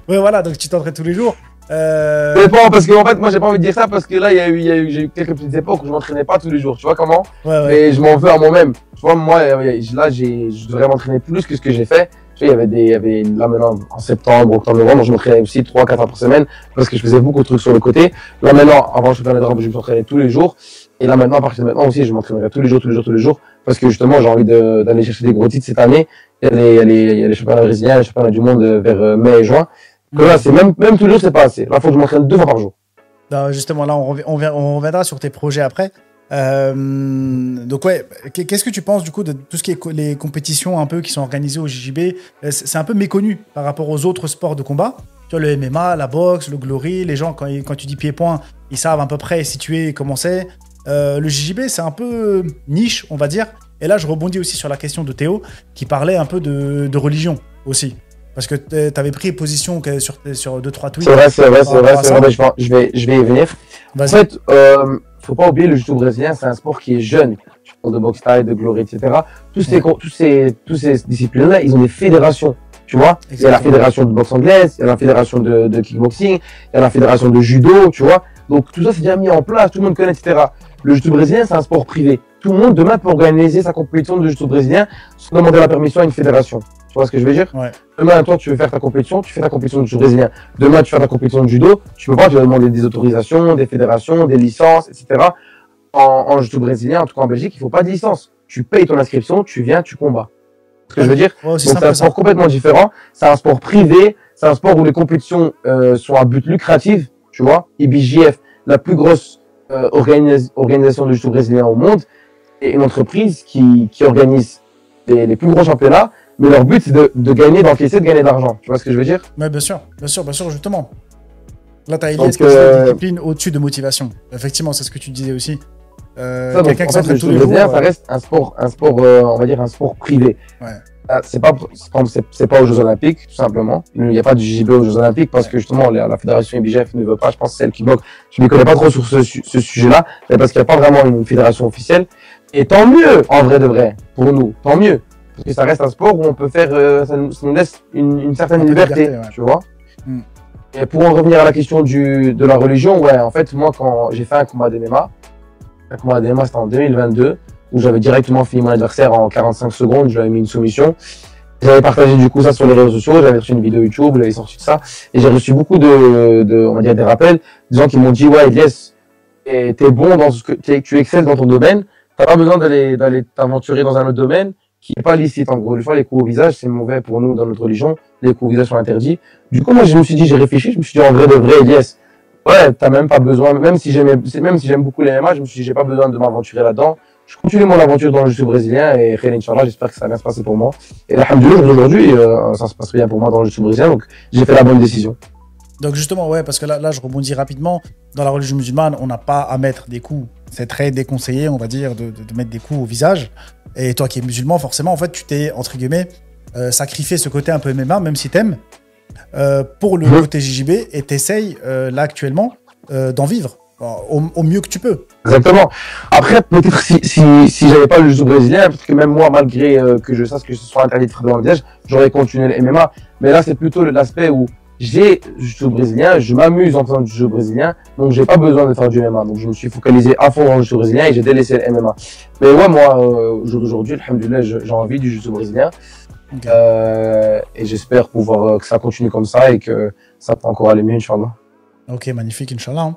Ouais, voilà, donc tu t'entraînes tous les jours. Ça dépend, parce qu'en fait, moi, j'ai pas envie de dire ça, parce que là, j'ai eu quelques petites époques où je m'entraînais pas tous les jours. Tu vois comment? Ouais. Et je m'en veux à moi-même. Tu vois, moi, là, je devrais m'entraîner plus que ce que j'ai fait. Tu vois, il y avait là maintenant, en septembre, octobre, novembre, je m'entraînais aussi 3-4 fois par semaine, parce que je faisais beaucoup de trucs sur le côté. Là maintenant, avant, je faisais je m'entraînais tous les jours. Et là maintenant, à partir de maintenant aussi, je m'entraînerai tous les jours, parce que justement, j'ai envie d'aller chercher des gros titres cette année. Il y a les championnats brésiliens, les championnats du monde vers mai et juin. Que là, c'est même tous les jours, c'est pas assez. Là, faut que je m'entraîne 2 fois par jour. Non, justement, là, on reviendra sur tes projets après. Donc ouais, qu'est-ce que tu penses du coup de tout ce qui est les compétitions un peu qui sont organisées au JJB? C'est un peu méconnu par rapport aux autres sports de combat. Tu vois, le MMA, la boxe, le Glory, les gens, quand tu dis pied-point, ils savent à peu près situer comment c'est. Le JJB, c'est un peu niche, on va dire. Et là, je rebondis aussi sur la question de Théo, qui parlait un peu de religion aussi. Parce que tu avais pris position sur 2-3 tweets. C'est vrai. Je vais y venir. En fait, faut pas oublier, le jiu-jitsu brésilien, c'est un sport qui est jeune. Tu parles de boxe taille, de Glory, etc. Tous ces disciplines-là, ils ont des fédérations. Tu vois, il y a la fédération de boxe anglaise, il y a la fédération de kickboxing, il y a la fédération de judo, tu vois. Donc tout ça, c'est déjà mis en place, tout le monde connaît, etc. Le jiu-jitsu brésilien, c'est un sport privé. Tout le monde, demain, peut organiser sa compétition de jiu-jitsu brésilien sans demander la permission à une fédération. Tu vois ce que je veux dire? Ouais. Demain, toi, tu veux faire ta compétition, tu fais ta compétition de jiu-jitsu brésilien. Demain, tu fais ta compétition de judo, tu peux pas, tu vas demander des autorisations, des fédérations, des licences, etc. En jiu-jitsu brésilien, en tout cas en Belgique, il faut pas de licence. Tu payes ton inscription, tu viens, tu combats. Ce que je veux dire? Ouais, donc c'est un sport complètement différent. C'est un sport privé. C'est un sport où les compétitions sont à but lucratif. Tu vois, IBJF, la plus grosse organisation de jiu-jitsu brésilien au monde, et une entreprise qui organise les plus gros championnats. Mais leur but, c'est de gagner, d'encaisser, de gagner de l'argent. Tu vois ce que je veux dire? Ouais, bien sûr, justement. Là, tu as Elias qui est une discipline au-dessus de motivation. Effectivement, c'est ce que tu disais aussi. Quelqu'un qui s'entraîne tous les jours. Ça reste un sport, on va dire un sport privé. Ouais. C'est pas aux Jeux Olympiques, tout simplement. Il n'y a pas de JJB aux Jeux Olympiques parce que justement la fédération IBJF ne veut pas. Je pense que c'est elle qui bloque. Je ne m'y connais pas trop sur ce sujet-là, mais parce qu'il n'y a pas vraiment une fédération officielle. Et tant mieux, en vrai de vrai, pour nous, tant mieux. Parce que ça reste un sport où on peut faire, ça nous laisse une certaine liberté, ouais. Tu vois. Et pour en revenir à la question de la religion, ouais, en fait, moi, quand j'ai fait un combat d'MMA, c'était en 2022, où j'avais directement fini mon adversaire en 45 secondes, je lui avais mis une soumission. J'avais partagé du coup ça sur les réseaux sociaux, j'avais reçu une vidéo YouTube, j'avais sorti de ça, et j'ai reçu beaucoup on va dire, des rappels, des gens qui m'ont dit, ouais, Elias, t'es bon dans ce que, tu excelles dans ton domaine, t'as pas besoin d'aller t'aventurer dans un autre domaine qui n'est pas licite. En gros, des fois, les coups au visage, c'est mauvais pour nous dans notre religion, les coups au visage sont interdits. Du coup, moi, je me suis dit, j'ai réfléchi, je me suis dit, en vrai de vrai, Elias, ouais, t'as même pas besoin, même si j'aime beaucoup les MMA, je me suis dit, j'ai pas besoin de m'aventurer là-dedans. Je continue mon aventure dans le jiu-jitsu brésilien et Inch'Allah, j'espère que ça va bien se passer pour moi. Et alhamdoulilah, aujourd'hui, ça se passe bien pour moi dans le jiu-jitsu brésilien, donc j'ai fait la bonne décision. Donc justement, ouais, parce que là, je rebondis rapidement. Dans la religion musulmane, on n'a pas à mettre des coups. C'est très déconseillé, on va dire, de mettre des coups au visage. Et toi qui es musulman, forcément, en fait, tu t'es, entre guillemets, sacrifié ce côté un peu MMA, même si t'aimes, pour le côté JJB, et t'essayes, là, actuellement, d'en vivre. au mieux que tu peux. Exactement. Après, peut-être si j'avais pas le jiu-jitsu brésilien, peut-être que même moi, malgré que je sache que ce soit interdit de frapper dans le visage, j'aurais continué le MMA. Mais là, c'est plutôt l'aspect où j'ai le jiu-jitsu brésilien, je m'amuse en faisant du jiu-jitsu brésilien, donc j'ai pas besoin de faire du MMA. Donc je me suis focalisé à fond dans le jiu-jitsu brésilien et j'ai délaissé le MMA. Mais ouais, moi, aujourd'hui, alhamdoulilah, j'ai envie du jiu-jitsu brésilien. Okay. Et j'espère pouvoir que ça continue comme ça et que ça peut encore aller mieux, Inch'Allah. Ok, magnifique, Inch'Allah.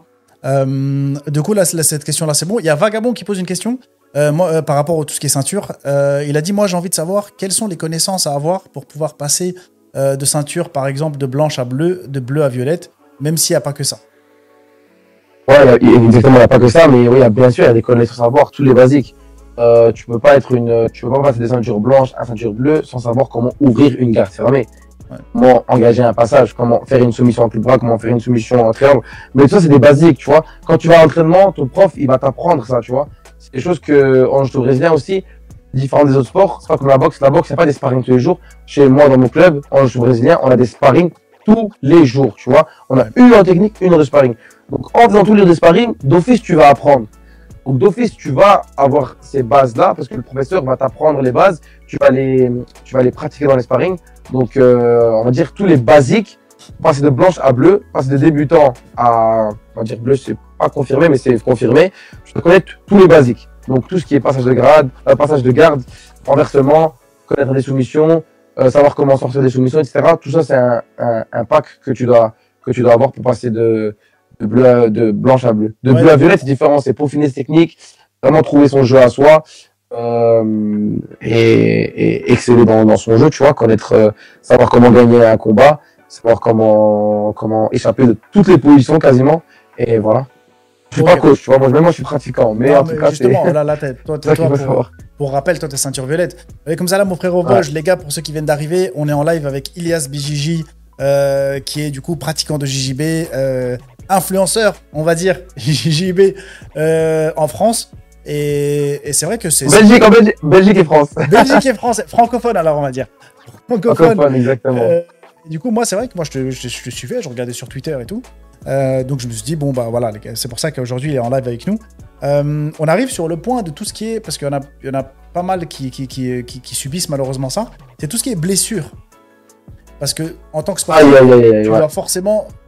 Du coup, là, cette question-là, c'est bon. Il y a Vagabond qui pose une question par rapport à tout ce qui est ceinture. Il a dit, moi, j'ai envie de savoir quelles sont les connaissances à avoir pour pouvoir passer de ceinture, par exemple, de blanche à bleu, de bleu à violette, même s'il n'y a pas que ça. Ouais, exactement, il n'y a pas que ça, mais oui, bien sûr, il y a des connaissances à avoir, tous les basiques. Tu peux pas passer des ceintures blanches à ceinture bleue sans savoir comment ouvrir une garde fermée. Ouais. Comment engager un passage, comment faire une soumission en cul de bras, comment faire une soumission en triangle. Mais tout ça, c'est des basiques, tu vois. Quand tu vas à l'entraînement, ton prof, il va t'apprendre ça, tu vois. C'est des choses que, en jiu-jitsu brésilien aussi, différent des autres sports, c'est pas comme la boxe. La boxe, c'est pas des sparring tous les jours. Chez moi, dans mon club, en jiu-jitsu brésilien, on a des sparring tous les jours, tu vois. On a une heure de technique, une heure de sparring. Donc, en faisant tous les jours de sparring, d'office, tu vas apprendre. Donc, d'office, tu vas avoir ces bases-là parce que le professeur va t'apprendre les bases. Tu vas les pratiquer dans les sparring. Donc, on va dire tous les basiques, passer de blanche à bleu, passer de débutant à, on va dire bleu, c'est pas confirmé, mais c'est confirmé. Tu dois connaître tous les basiques. Donc, tout ce qui est passage de garde, renversement, connaître des soumissions, savoir comment sortir des soumissions, etc. Tout ça, c'est un pack que tu dois avoir pour passer de blanche à bleu. De bleu à violet, c'est différent. C'est peaufiner ses techniques, vraiment trouver son jeu à soi. Et exceller dans son jeu, tu vois, savoir comment gagner un combat, savoir comment échapper de toutes les positions quasiment, et voilà. Je suis pas coach, tu vois, moi je suis pratiquant, mais en tout cas, justement, pour rappel, toi t'es ceinture violette. Et comme ça là, mon frère Vosges, les gars, pour ceux qui viennent d'arriver, on est en live avec Ilias Bijiji, qui est du coup pratiquant de JJB, influenceur, on va dire, JJB en France. Et c'est vrai que c'est... Belgique et France. Belgique et France, francophone alors on va dire. Francophone, exactement. Du coup, moi c'est vrai que moi je te suivais, je regardais sur Twitter et tout. Donc je me suis dit, bon bah voilà, c'est pour ça qu'aujourd'hui il est en live avec nous. On arrive sur le point de tout ce qui est, parce qu'il y en a pas mal qui subissent malheureusement ça, c'est tout ce qui est blessure. Parce que en tant que sportif,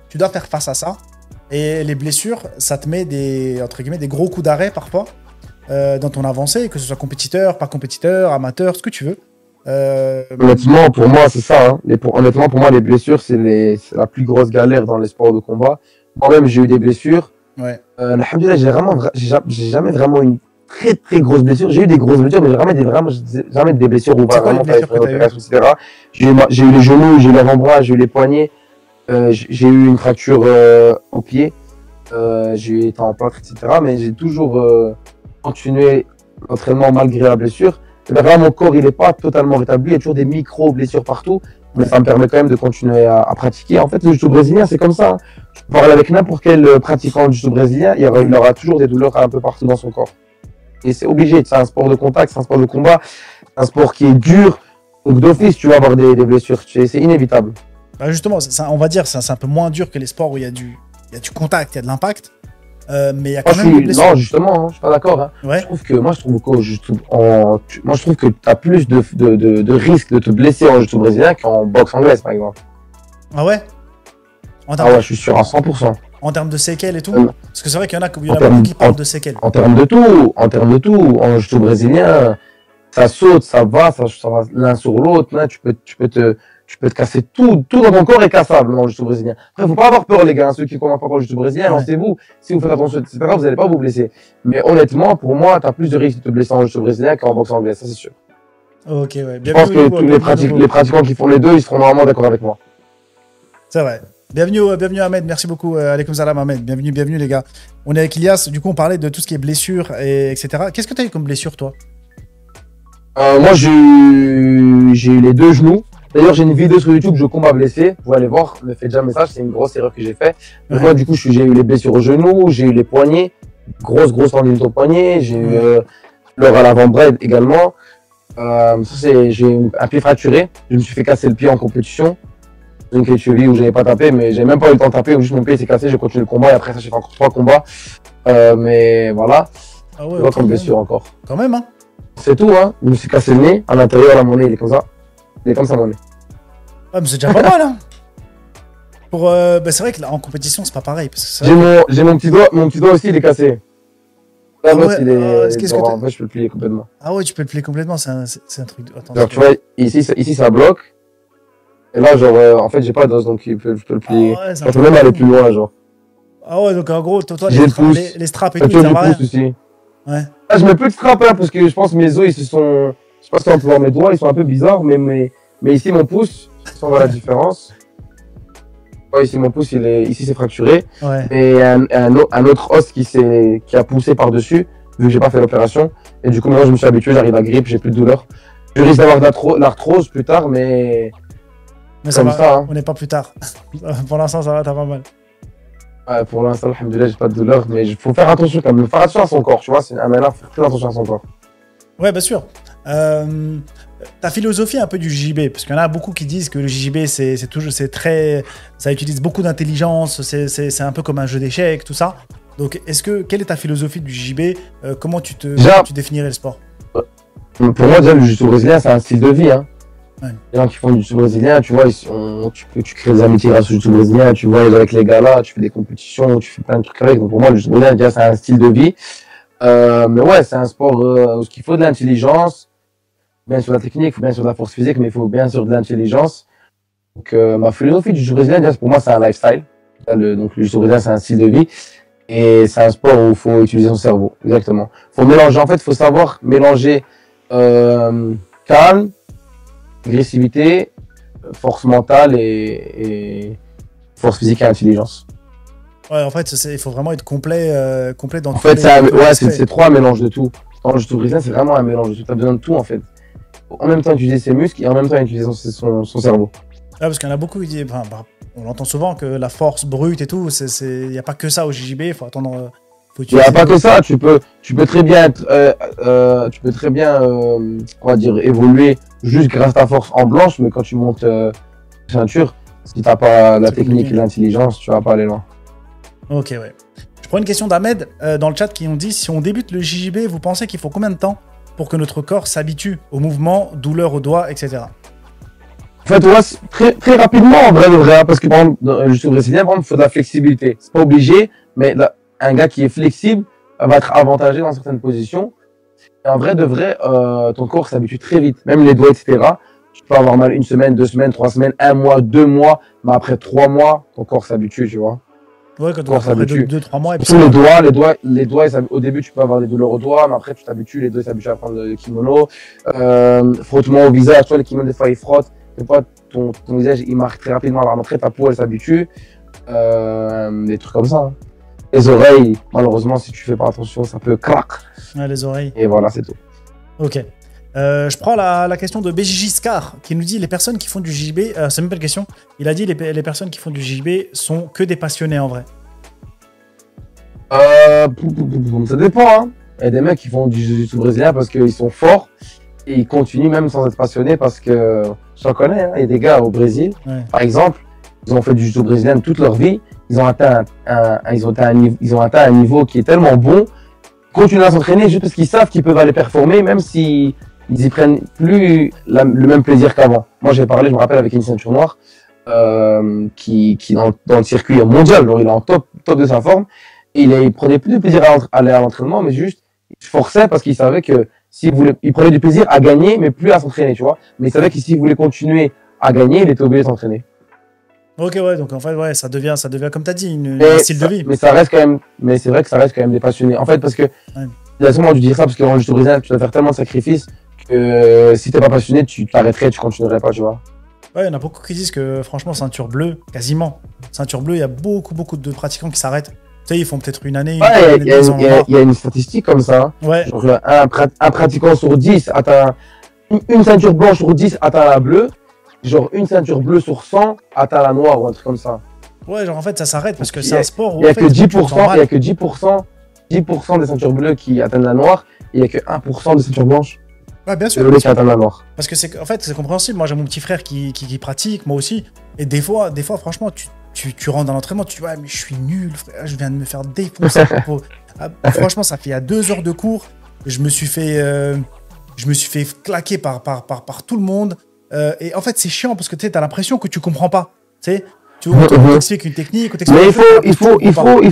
tu dois faire face à ça. Et les blessures, ça te met entre guillemets, des gros coups d'arrêt parfois. Dans ton avancée, que ce soit compétiteur, pas compétiteur, amateur, ce que tu veux. Honnêtement, pour moi, c'est ça. Hein. Honnêtement, pour moi, les blessures, c'est la plus grosse galère dans les sports de combat. Moi-même, j'ai eu des blessures. Ouais. Alhamdoulilah, j'ai jamais vraiment une très très grosse blessure. J'ai eu des grosses blessures, mais jamais des blessures où on va vraiment faire une opération, etc. J'ai eu les genoux, j'ai eu l'avant-bras, j'ai eu les poignets. J'ai eu une fracture au pied. J'ai été en plâtre, etc. Mais j'ai toujours continué l'entraînement malgré la blessure. Mais là, mon corps, il n'est pas totalement rétabli. Il y a toujours des micro-blessures partout. Mais ça me permet quand même de continuer à pratiquer. En fait, le jiu-jitsu brésilien, c'est comme ça. Hein. Je peux parler avec n'importe quel pratiquant de jiu-jitsu brésilien. Il aura toujours des douleurs un peu partout dans son corps. Et c'est obligé. C'est un sport de contact, c'est un sport de combat. C'est un sport qui est dur. Donc, d'office, tu vas avoir des blessures. C'est inévitable. Bah justement, on va dire c'est un peu moins dur que les sports où il y a du contact, il y a de l'impact. Mais il y a quand même des blessures. Non, justement, hein, je suis pas d'accord. Hein. Ouais. Je trouve que tu as plus de risques de te blesser en jiu-jitsu brésilien qu'en boxe anglaise, par exemple. Ah ouais? Je suis sûr à 100%. En termes de séquelles et tout? Parce que c'est vrai qu'il y en a beaucoup qui parlent de séquelles. En termes de tout. En jiu-jitsu brésilien, ça saute, ça va l'un sur l'autre. Tu peux te casser tout dans ton corps est cassable dans le jiu-jitsu brésilien. Après, faut pas avoir peur, les gars, ceux qui commencent pas par le jiu-jitsu brésilien, lancez-vous. Si vous faites attention, etc., vous allez pas vous blesser. Mais honnêtement, pour moi, tu as plus de risques de te blesser en jiu-jitsu brésilien qu'en boxe anglaise, ça c'est sûr. Ok, ouais. Je pense que tous les pratiquants qui font les deux, ils seront normalement d'accord avec moi. C'est vrai. Bienvenue Ahmed, merci beaucoup. Alaikum salam Ahmed, bienvenue les gars. On est avec Ilias, du coup on parlait de tout ce qui est blessures, etc. Qu'est-ce que tu as eu comme blessure toi? Moi j'ai eu les deux genoux. D'ailleurs, j'ai une vidéo sur YouTube, je combat blessé. Vous pouvez aller voir, ne faites jamais ça, c'est une grosse erreur que j'ai fait. Ouais. Moi, du coup, j'ai eu les blessures au genou, j'ai eu les poignets, grosse tendinite au poignet, j'ai eu l'heure à l'avant-bras également. J'ai eu un pied fracturé, je me suis fait casser le pied en compétition. une clé de cheville où j'avais pas tapé, mais j'ai même pas eu le temps de taper, où juste mon pied s'est cassé, j'ai continué le combat et après ça j'ai fait encore 3 combats. Mais voilà, Ah ouais, pas ok, comme blessure encore. quand même, hein. C'est tout, hein. Je me suis cassé le nez, à l'intérieur, la monnaie, il est comme ça. Il est comme ça, mon nez. Ah, mais c'est déjà pas mal, hein. Pour, bah, c'est vrai que là, en compétition, c'est pas pareil. Parce que c'est J'ai vrai mon petit doigt aussi, il est cassé. Là, Ah l'autre, ouais, il est. qu'est-ce que genre, t'as- en fait, je peux le plier complètement. Ah ouais, tu peux le plier complètement, c'est un truc de... Attends, Genre, tu vois, ici, ça bloque. Et là, genre, en fait, j'ai pas d'os, donc je peux le plier. Ah ouais, c'est un Je peux truc même de aller fou. plus loin, genre. Ah ouais, donc en gros, toi, J'ai le pouce. les straps et tout, ils Fracture du servent à rien. pouce aussi. Ouais. Ah, je mets plus de strap, hein, parce que je pense que mes os, ils se sont. Je sais pas si on peut voir mes doigts, ils sont un peu bizarres, mais ici, mon pouce, on voit la différence. Ouais, ici, mon pouce, ici, c'est fracturé. Ouais. Et un autre os qui a poussé par-dessus, vu que j'ai pas fait l'opération. Et du coup, maintenant, je me suis habitué, j'arrive à grippe, j'ai plus de douleur. Je risque d'avoir de l'arthrose plus tard, mais Mais ça comme va, ça, hein. on n'est pas plus tard. Pour l'instant, ça va, t'as pas mal. Ouais, pour l'instant, alhamdoulilah, j'ai pas de douleur, mais il faut faire attention quand même. Faire attention à son corps, tu vois. C'est un malin, faut faire très attention à son corps. Ouais, bien sûr. Ta philosophie un peu du JJB, parce qu'il y en a beaucoup qui disent que le JJB, c'est très, ça utilise beaucoup d'intelligence, c'est un peu comme un jeu d'échecs, tout ça. Donc, quelle est ta philosophie du JJB? Comment comment tu définirais le sport? Pour moi, déjà, le jiu-jitsu brésilien, c'est un style de vie, hein. Ouais. Les gens qui font du jiu-jitsu brésilien, tu vois, tu crées des amitiés grâce au jiu-jitsu brésilien, tu voyages avec les gars là, tu fais des compétitions, tu fais plein de trucs avec. Donc pour moi, le jiu-jitsu brésilien, déjà, c'est un style de vie. Mais ouais, c'est un sport où il faut de l'intelligence, bien sûr de la technique, il faut bien sûr de la force physique, mais il faut bien sûr de l'intelligence. Donc ma philosophie du jiu-jitsu brésilien, déjà, pour moi, c'est un lifestyle. Donc le jiu-jitsu brésilien, c'est un style de vie. Et c'est un sport où il faut utiliser son cerveau, exactement. Faut mélanger, en fait, il faut savoir mélanger calme, agressivité, force mentale et force physique et intelligence. Ouais, en fait, il faut vraiment être complet, complet dans En tous fait, les aspects. c'est trop un mélange de tout. Dans le jiu-jitsu brésilien, c'est vraiment un mélange de tout. Tu as besoin de tout, en fait. En même temps, utiliser ses muscles et en même temps, utiliser son cerveau. Ouais, parce qu'il y en a beaucoup qui disent, enfin, on entend souvent que la force brute et tout, il n'y a pas que ça au JJB, il faut attendre. Faut Il n'y a utiliser- pas que ça, tu peux très bien être, on va dire, évoluer juste grâce à ta force en blanche, mais quand tu montes ceinture, si t'as pas la C'est technique compliqué. et l'intelligence, tu vas pas aller loin. Ok, ouais. Je prends une question d'Ahmed dans le chat qui ont dit si on débute le JJB, vous pensez qu'il faut combien de temps pour que notre corps s'habitue aux mouvements, douleurs aux doigts, etc. En fait, ouais, c'est très rapidement, en vrai, de vrai, hein, parce que, par exemple, dans le jiu-jitsu brésilien, par exemple, il faut de la flexibilité. C'est pas obligé, mais un gars qui est flexible va être avantagé dans certaines positions. Et en vrai, de vrai, ton corps s'habitue très vite. Même les doigts, etc. Tu peux avoir mal 1 semaine, 2 semaines, 3 semaines, 1 mois, 2 mois, mais après 3 mois, ton corps s'habitue, tu vois. Ouais, quand on Corps après s'habitue. 2-3 mois, et puis Surtout les doigts, au début, tu peux avoir des douleurs aux doigts, mais après, tu t'habitues, les doigts s'habituent à prendre le kimono. Frottement au visage, tu vois, les kimonos, des fois, ils frottent. Des fois, ton visage, il marque très rapidement à la rentrée, ta peau, elle s'habitue. Des trucs comme ça, hein. Les oreilles, malheureusement, si tu fais pas attention, ça peut clac. ouais, les oreilles. Et voilà, c'est tout. Ok. Je prends la question de BJJ Scar qui nous dit les personnes qui font du JJB, c'est même pas une question, il a dit les personnes qui font du JJB sont que des passionnés en vrai. Ça dépend, hein. Il y a des mecs qui font du jiu-jitsu brésilien parce qu'ils sont forts et ils continuent même sans être passionnés parce que j'en connais, hein. Il y a des gars au Brésil, Ouais. par exemple, ils ont fait du jiu-jitsu brésilien toute leur vie, ils ont atteint un niveau qui est tellement bon, ils continuent à s'entraîner juste parce qu'ils savent qu'ils peuvent aller performer même si ils y prennent plus le même plaisir qu'avant. Moi, j'ai parlé, je me rappelle, avec une ceinture noire qui dans le circuit mondial, genre, il est en top de sa forme. Et il prenait plus de plaisir à aller à l'entraînement, mais juste, il se forçait parce qu'il savait que il prenait du plaisir à gagner, mais plus à s'entraîner, tu vois. Mais il savait que s'il voulait continuer à gagner, il était obligé de s'entraîner. Ok, ouais, donc en fait, ouais, ça devient comme t'as dit, un Mais style de vie. Mais ça reste quand même, mais c'est vrai que ça reste quand même des passionnés. En fait, parce que, il y a sûrement dû dire ça, parce que dans le jiu-jitsu brésilien, tu dois faire tellement de sacrifices que si t'es pas passionné, tu t'arrêterais, tu continuerais pas, tu vois. Ouais, il y en a beaucoup qui disent que franchement, ceinture bleue, quasiment. Ceinture bleue, il y a beaucoup de pratiquants qui s'arrêtent. Tu sais, ils font peut-être une année, Ouais, une année, ils en ont marre. il y a une statistique comme ça, hein. Ouais, Genre, un pratiquant sur 10 atteint, une ceinture blanche sur 10 atteint la bleue, genre une ceinture bleue sur 100 atteint la noire ou un truc comme ça. ouais, genre en fait, ça s'arrête parce que Il y c'est a- un sport où Il y a en fait, que tu te sens 10%, il y mal. a que 10% des ceintures bleues qui atteignent la noire, et il y a que 1% des ceintures blanches Ouais, bien sûr. qui atteignent la noire. Parce que en fait, c'est compréhensible. Moi, j'ai mon petit frère qui pratique, moi aussi. Et des fois franchement, tu rentres dans l'entraînement, tu dis, ouais, mais je suis nul, frère, je viens de me faire défoncer. Franchement, ça fait à 2 heures de cours, je me suis fait claquer par tout le monde. Et en fait, c'est chiant parce que tu sais, t'as l'impression que tu comprends pas. Tu sais, on t'explique une technique, on t'explique. Mais il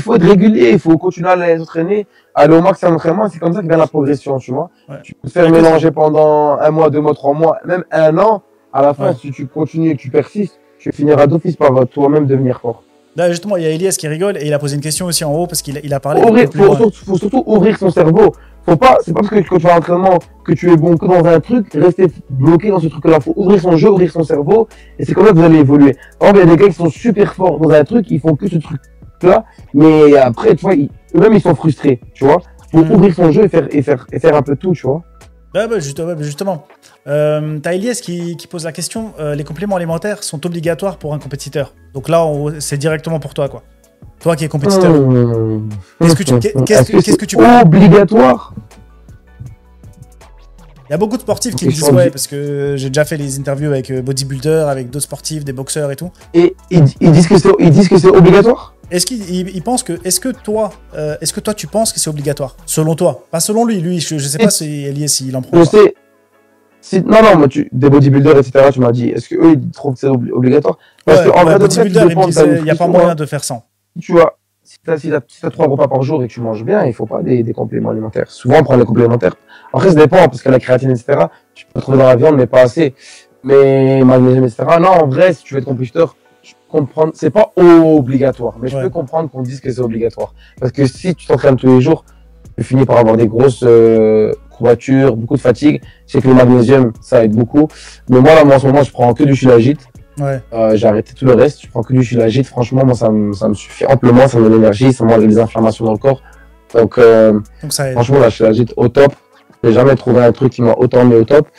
faut être régulier, il faut continuer à les entraîner, aller au max à l'entraînement, c'est comme ça que vient la progression, tu vois. Ouais. Tu peux te faire mélanger pendant 1 mois, 2 mois, 3 mois, même 1 an. À la fin, si tu continues et que tu persistes, tu finiras d'office par toi-même devenir fort. Là, justement, il y a Elias qui rigole et il a posé une question aussi en haut parce qu'il a parlé. Faut surtout ouvrir son cerveau. C'est pas parce que quand tu vas à l'entraînement que tu es bon que dans un truc, rester bloqué dans ce truc-là. Faut ouvrir son jeu, ouvrir son cerveau, et c'est comme ça que vous allez évoluer. Par exemple, il y a des gars qui sont super forts dans un truc, ils font que ce truc-là, mais après, tu vois, eux-mêmes ils sont frustrés, tu vois. Faut ouvrir son jeu et faire un peu tout, tu vois. Justement. T'as Elias qui pose la question, les compléments alimentaires sont obligatoires pour un compétiteur. Donc là, c'est directement pour toi, quoi. Toi qui es compétiteur. Qu'est-ce que tu penses? Obligatoire? Il y a beaucoup de sportifs qui me disent ouais, parce que j'ai déjà fait les interviews avec bodybuilders, avec d'autres sportifs, des boxeurs et tout. Et ils disent que c'est obligatoire? Est-ce qu'il pense que est-ce que toi tu penses que c'est obligatoire selon toi, pas selon lui je sais pas si Elias s'il en prend. Je sais. Non, moi, des bodybuilders, etc., tu m'as dit, est-ce qu'eux, ils trouvent que c'est obligatoire? Parce qu'en vrai, bodybuilder, ils me disent, il n'y a pas moyen de faire sans. Tu vois, si t'as 3 repas par jour et que tu manges bien, il faut pas des compléments alimentaires. Souvent, on prend les compléments alimentaires. Après, ça dépend, parce que la créatine, etc., tu peux trouver dans la viande, mais pas assez. Mais magnésium, etc., non, en vrai, si tu veux être compétiteur, je peux comprendre, c'est pas obligatoire, mais je peux comprendre qu'on dise que c'est obligatoire. Parce que si tu t'entraînes tous les jours, tu finis par avoir des grosses courbatures, beaucoup de fatigue. Je sais que le magnésium, ça aide beaucoup. Mais moi, là, en ce moment, je prends que du Shilajit. Ouais. J'ai arrêté tout le reste. Je prends que du Shilajit. Franchement, moi, ça me suffit amplement. Ça me donne l'énergie. Ça m'enlève des inflammations dans le corps. Donc ça aide. Franchement, la Shilajit au top. J'ai jamais trouvé un truc qui m'a autant mis au top.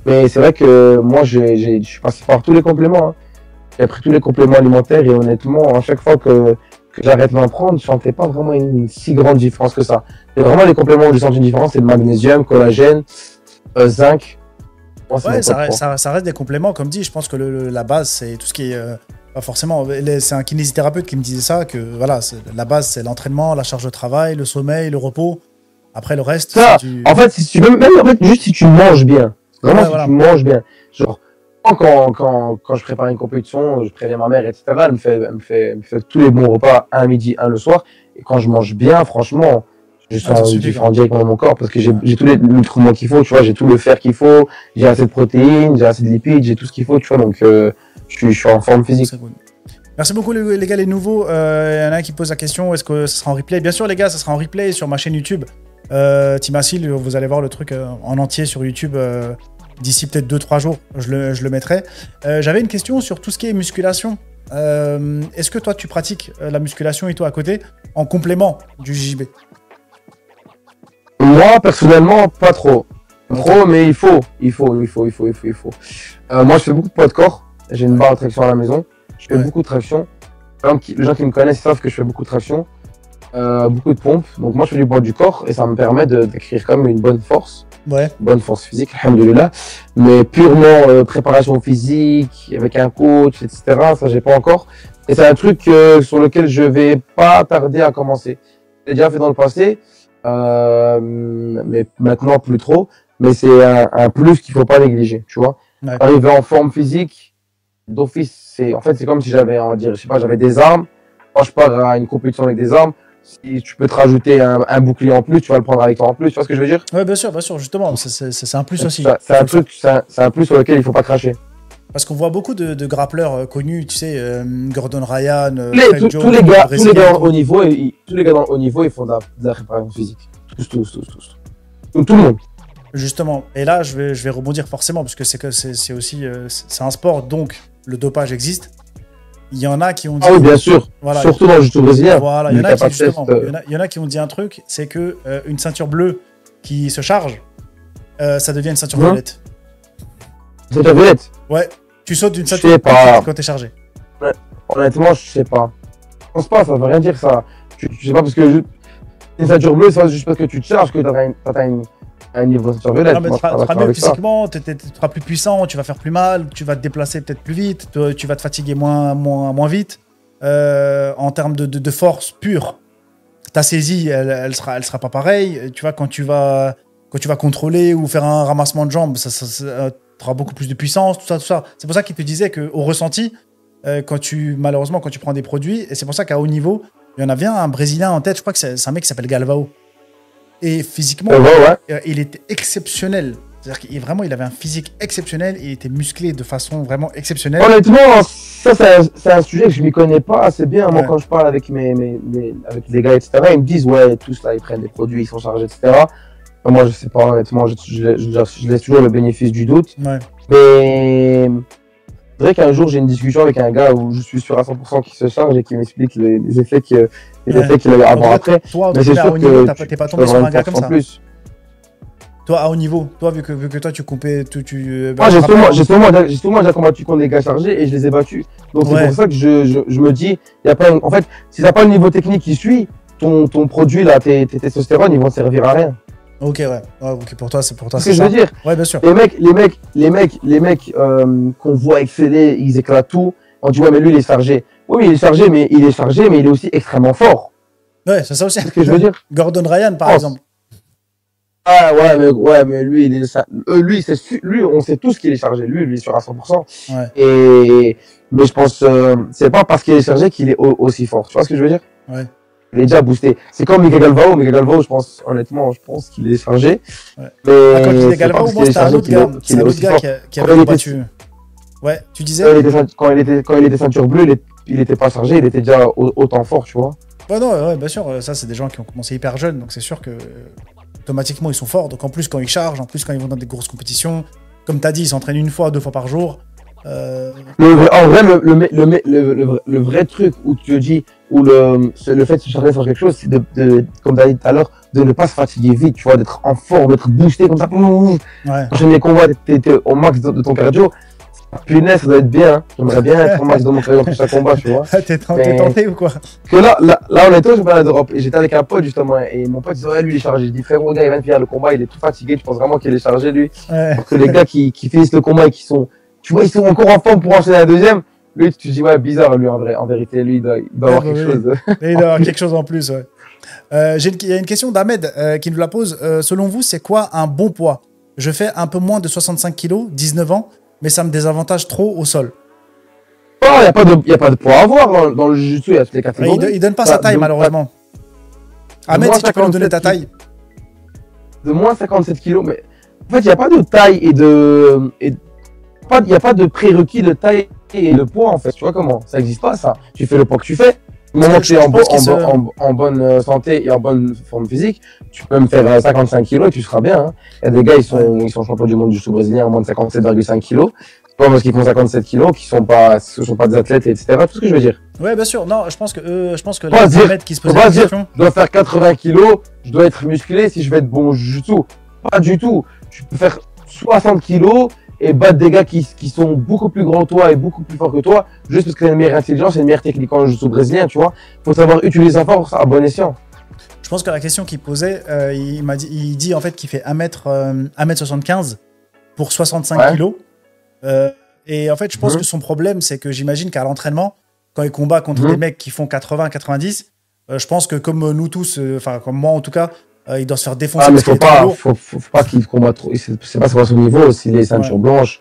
Mais c'est vrai que moi, je suis passé par tous les compléments. Hein. J'ai pris tous les compléments alimentaires et honnêtement, à chaque fois que j'arrête d'en prendre, je sentais pas vraiment une si grande différence que ça. C'est vraiment les compléments où j'ai senti une différence, c'est le magnésium, collagène, zinc. Moi, ouais, ça reste des compléments, comme dit. Je pense que la base, c'est tout ce qui est pas forcément. C'est un kinésithérapeute qui me disait ça, que voilà, la base, c'est l'entraînement, la charge de travail, le sommeil, le repos. Après, le reste. Ça, en fait, si tu même en fait, juste si tu manges bien, vraiment si tu manges bien, genre. Quand je prépare une compétition, je préviens ma mère, etc. Elle me fait tous les bons repas, un midi, un le soir. Et quand je mange bien, franchement, je sens différent directement dans mon corps parce que j'ai tous les nutriments qu'il faut, tu vois, j'ai tout le fer qu'il faut, j'ai assez de protéines, j'ai assez de lipides, j'ai tout ce qu'il faut, tu vois, donc je suis en forme physique. Merci beaucoup les gars, les nouveaux. Il y en a un qui pose la question, est-ce que ça sera en replay? Bien sûr les gars, ça sera en replay sur ma chaîne YouTube. Team Assil, vous allez voir le truc en entier sur YouTube. D'ici peut-être 2-3 jours, je le mettrai. J'avais une question sur tout ce qui est musculation. Est-ce que toi, tu pratiques la musculation et toi à côté en complément du JJB? Moi, personnellement, pas trop. Mais il faut. Moi, je fais beaucoup de poids de corps. J'ai une barre de traction à la maison. Je fais beaucoup de traction. Les gens qui me connaissent savent que je fais beaucoup de traction. Beaucoup de pompes. Donc moi, je fais du poids du corps et ça me permet d'acquérir quand même une bonne force. Ouais. Bonne force physique, alhamdoulilah. Mais purement préparation physique, avec un coach, etc., ça, j'ai pas encore. Et c'est un truc sur lequel je vais pas tarder à commencer. J'ai déjà fait dans le passé, mais maintenant plus trop. Mais c'est un plus qu'il faut pas négliger, tu vois. Ouais. Arriver en forme physique, d'office, c'est comme si j'avais, on va dire, je sais pas, j'avais des armes. Quand je pars à une compétition avec des armes, si tu peux te rajouter un bouclier en plus, tu vas le prendre avec toi en plus, tu vois ce que je veux dire? Oui, bien sûr, justement, c'est un plus aussi. C'est un plus sur lequel il faut pas cracher. Parce qu'on voit beaucoup de grappleurs connus, tu sais, Gordon Ryan, tous les gars dans le haut niveau, ils font de la préparation physique. Tous. Tout le monde. Justement, et là, je vais rebondir forcément, parce que c'est aussi c'est un sport, donc le dopage existe. Il y en a qui ont dit... Ah oui, bien sûr. Voilà, surtout dans le jiu-jitsu brésilien. Voilà, il y en a qui ont dit un truc, c'est que une ceinture bleue qui se charge, ça devient une ceinture violette. Ceinture violette? Ouais. Tu sautes d'une ceinture violette quand t'es chargé. Ouais. Honnêtement, je sais pas. Je pense pas, ça veut rien dire ça. Je sais pas parce que une ceinture bleue, c'est pas juste parce que tu te charges que t'as un niveau ceinture violette. Non, mais Moi, tu je suis pas seras d'accord mieux avec ça. physiquement, tu seras plus puissant, tu vas faire plus mal, tu vas te déplacer peut-être plus vite, tu vas te fatiguer moins vite. En termes de force pure, ta saisie, elle sera pas pareille. Tu vois, quand tu vas contrôler ou faire un ramassement de jambes, tu auras beaucoup plus de puissance, tout ça, tout ça. C'est pour ça qu'il te disait qu'au ressenti, malheureusement, quand tu prends des produits, et c'est pour ça qu'à haut niveau, il y en avait un Brésilien en tête, je crois que c'est un mec qui s'appelle Galvao. Et physiquement, Ouais. il était exceptionnel. C'est-à-dire qu'il avait un physique exceptionnel, il était musclé de façon vraiment exceptionnelle. Honnêtement, ça, c'est un sujet que je m'y connais pas assez bien. Moi, Ouais. quand je parle avec avec les gars, etc., ils me disent, ouais, tous là, ils prennent des produits, ils sont chargés, etc. Moi, je sais pas, honnêtement, je laisse toujours le bénéfice du doute. Ouais. Mais c'est vrai qu'un jour, j'ai une discussion avec un gars où je suis sûr à 100% qu'il se charge et qui m'explique les effets qu'il avait avant après. Toi, Mais c'est à sûr haut niveau, que t'es pas tu tombé peux sur avoir un une gars comme force en ça. plus. Toi, à haut niveau, toi, vu que toi, tu coupais. Moi, j'ai souvent déjà combattu contre des gars chargés et je les ai battus. Donc, c'est pour ça que je me dis, y a pas en fait, si t'as pas le niveau technique qui suit, ton produit, là, tes testostérone, ils vont servir à rien. Ok, ouais. Ok, pour toi, c'est C'est ce que je veux dire. Ouais, bien sûr. Les mecs qu'on voit exceller, ils éclatent tout. On dit, ouais, mais lui, il est chargé. Oui, il est chargé, mais il est aussi extrêmement fort. Ouais, c'est ça aussi. C'est ce que je veux dire. Gordon Ryan, par exemple. Ah mais lui, lui, on sait tous qu'il est chargé. Lui, il est sûr à 100%. Ouais. Mais je pense, c'est pas parce qu'il est chargé qu'il est aussi fort. Tu vois ce que je veux dire? Ouais. Il est déjà boosté. C'est comme Miguel Galvao. Miguel Galvao, honnêtement, je pense qu'il est chargé. Ouais. Mais quand tu disais Galvao, moi, c'était un autre gars. C'est un autre gars qui avait combattu. Ouais, tu disais? Quand il était ceinture bleue, il était pas chargé, il était déjà autant fort, tu vois. Ouais, non, ouais, bien sûr. Ça, c'est des gens qui ont commencé hyper jeunes, donc c'est sûr que automatiquement ils sont forts. Donc en plus, quand ils chargent, en plus, quand ils vont dans des grosses compétitions, comme tu as dit, ils s'entraînent 1 fois, 2 fois par jour. En vrai, le vrai truc où tu te dis, où le fait de se charger sur quelque chose, c'est comme tu as dit tout à l'heure, de ne pas se fatiguer vite, tu vois, d'être en forme, d'être boosté comme ça. Ouais. Enchaîner les combats, t'es au max de ton cardio. Punaise, ça doit être bien. Hein. J'aimerais bien être au max de mon cardio dans chaque combat, tu vois. T'es tenté ou quoi? Parce que là, on était au championnat d'Europe et j'étais avec un pote justement et mon pote disait, ouais, lui il est chargé. Je dis, frérot, gars, il vient de finir le combat, il est tout fatigué, tu penses vraiment qu'il est chargé, lui? Ouais. Parce que les gars qui finissent le combat et qui sont, tu vois, ils sont encore en forme pour enchaîner la deuxième. Lui, tu te dis, ouais, bizarre, lui, en vérité, lui, il doit avoir quelque chose. Il doit avoir quelque chose en plus, ouais. Il y a une question d'Ahmed qui nous la pose. Selon vous, c'est quoi un bon poids? Je fais un peu moins de 65 kilos, 19 ans, mais ça me désavantage trop au sol. Non, il n'y a pas de poids à avoir dans le jiu-jitsu, il y a toutes les catégories. Il donne pas sa taille, malheureusement. Ahmed, si tu peux nous donner ta taille. De moins 57 kilos, mais en fait, il n'y a pas de taille il n'y a pas de prérequis de taille et de poids, en fait. Tu vois comment? Ça n'existe pas, ça. Tu fais le poids que tu fais. Du moment que tu es en bonne santé et en bonne forme physique, tu peux me faire 55 kilos et tu seras bien. Hein. Il y a des gars, ils sont champions du monde du jiu-jitsu brésilien en moins de 57,5 kilos. C'est pas parce qu'ils font 57 kilos qu'ils sont pas des athlètes, etc. Tout ce que je veux dire. Ouais, bien sûr. Non, je pense que les mecs qui se posent la question. Je dois faire 80 kilos, je dois être musclé si je vais être bon au jiu-jitsu. Pas du tout. Tu peux faire 60 kilos et battre des gars qui sont beaucoup plus grands que toi et beaucoup plus forts que toi, juste parce que t'as une meilleure intelligence et une meilleure technique en jiu-jitsu brésilien, tu vois. Faut savoir utiliser sa force à bon escient. Je pense que la question qu'il posait, il dit en fait qu'il fait 1m75 pour 65 kilos. Et en fait, je pense que son problème, c'est que j'imagine qu'à l'entraînement, quand il combat contre des mecs qui font 80-90, je pense que comme nous tous, enfin comme moi en tout cas, il doit se faire défoncer. Ah, mais faut pas qu'il combatte trop. C'est pas son niveau. S'il est ceinture blanche,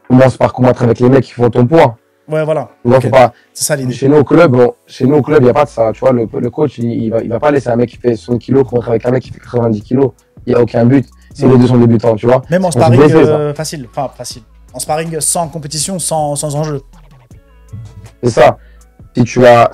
commence par combattre avec les mecs qui font ton poids. Ouais, voilà. Okay. C'est ça l'idée. Chez nous au club, il n'y a pas de ça. Tu vois, le coach, il va pas laisser un mec qui fait 60 kilos combattre avec un mec qui fait 90 kilos. Il n'y a aucun but. Si les deux sont débutants, tu vois. Même en sparring facile. Enfin, facile. En sparring sans compétition, sans enjeu. C'est ça. Si tu as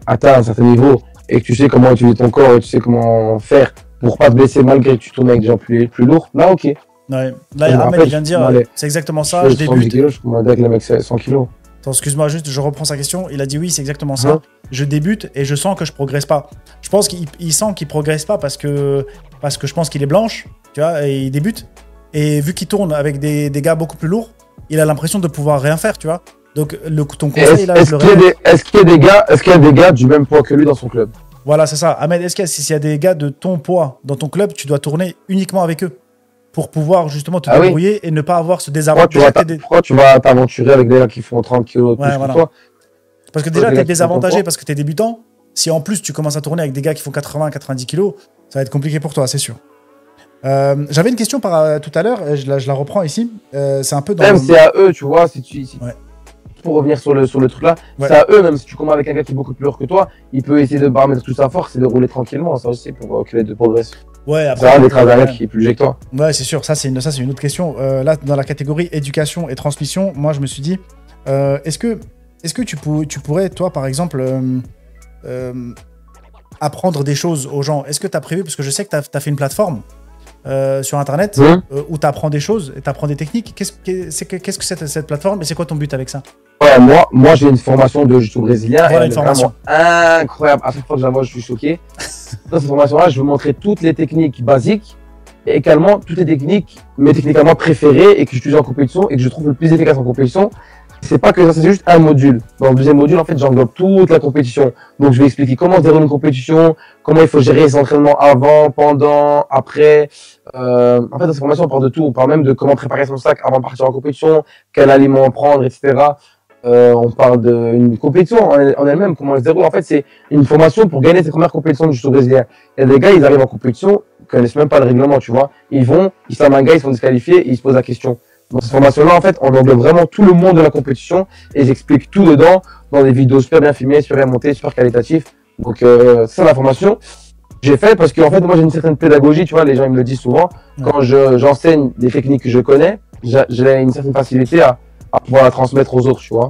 atteint un certain niveau et que tu sais comment utiliser ton corps et tu sais comment faire pour pas te blesser malgré que tu tournes avec des gens plus lourds, là, ok. Ouais. Là, Ahmed, il vient de dire, c'est exactement ça, je débute. Je commande avec les mecs 100 kilos. Attends, excuse-moi, juste, je reprends sa question. Il a dit oui, c'est exactement ça. Je débute et je sens que je progresse pas. Je pense qu'il sent qu'il progresse pas parce que je pense qu'il est blanche, tu vois, et il débute. Et vu qu'il tourne avec des gars beaucoup plus lourds, il a l'impression de pouvoir rien faire, tu vois. Donc, ton conseil, là, est-ce qu'il y a des gars du même poids que lui dans son club? Voilà, c'est ça. Ahmed, est-ce qu'il s'il y a des gars de ton poids dans ton club, tu dois tourner uniquement avec eux pour pouvoir justement te débrouiller et ne pas avoir ce désavantage. Pourquoi tu vas t'aventurer avec des gars qui font 30 kilos plus que toi? Parce que déjà, tu es désavantagé parce que tu es débutant. Si en plus tu commences à tourner avec des gars qui font 80-90 kilos, ça va être compliqué pour toi, c'est sûr. J'avais une question tout à l'heure, je la reprends ici. C'est un peu dans. Même c'est à eux, tu vois, pour revenir sur le truc là, c'est à eux, même si tu combats avec un gars qui est beaucoup plus lourd que toi, il peut essayer de mettre toute sa force et de rouler tranquillement, ça aussi, pour que les deux progressent. Ouais, après. Ça va d'être un gars qui est plus léger que toi. Ouais, c'est sûr, ça c'est une autre question. Là, dans la catégorie éducation et transmission, moi je me suis dit, est-ce que tu pourrais, toi par exemple, apprendre des choses aux gens? Est-ce que tu as prévu, parce que je sais que tu as fait une plateforme sur internet où tu apprends des choses et tu apprends des techniques. Qu'est-ce que c'est cette plateforme et c'est quoi ton but avec ça? Ouais, moi j'ai une formation de jiu-jitsu brésilien. Voilà, une formation incroyable. À chaque fois que je la vois, je suis choqué. Dans cette formation-là, je veux montrer toutes les techniques basiques et également toutes les techniques, mes techniques à moi préférées et que j'utilise en compétition et que je trouve le plus efficace en compétition. C'est pas que ça, c'est juste un module. Dans le deuxième module, en fait, j'englobe toute la compétition. Donc, je vais expliquer comment se déroule une compétition, comment il faut gérer ses entraînements avant, pendant, après. En fait, dans cette formation, on parle de tout. On parle même de comment préparer son sac avant de partir en compétition, quel aliment prendre, etc. On parle d'une compétition en elle-même, comment elle se déroule. En fait, c'est une formation pour gagner ses premières compétitions de jiu-jitsu brésilien. Il y a des gars, ils arrivent en compétition, ils connaissent même pas le règlement, tu vois. Ils se un gars, ils sont disqualifiés et ils se posent la question. Dans cette formation-là, en fait, on englobe vraiment tout le monde de la compétition et j'explique tout dedans dans des vidéos super bien filmées, super bien montées, super qualitatives. Donc, c'est la formation. J'ai fait parce que, en fait, moi, j'ai une certaine pédagogie, tu vois, les gens, ils me le disent souvent. Quand j'enseigne des techniques que je connais, j'ai une certaine facilité à pouvoir la transmettre aux autres, tu vois.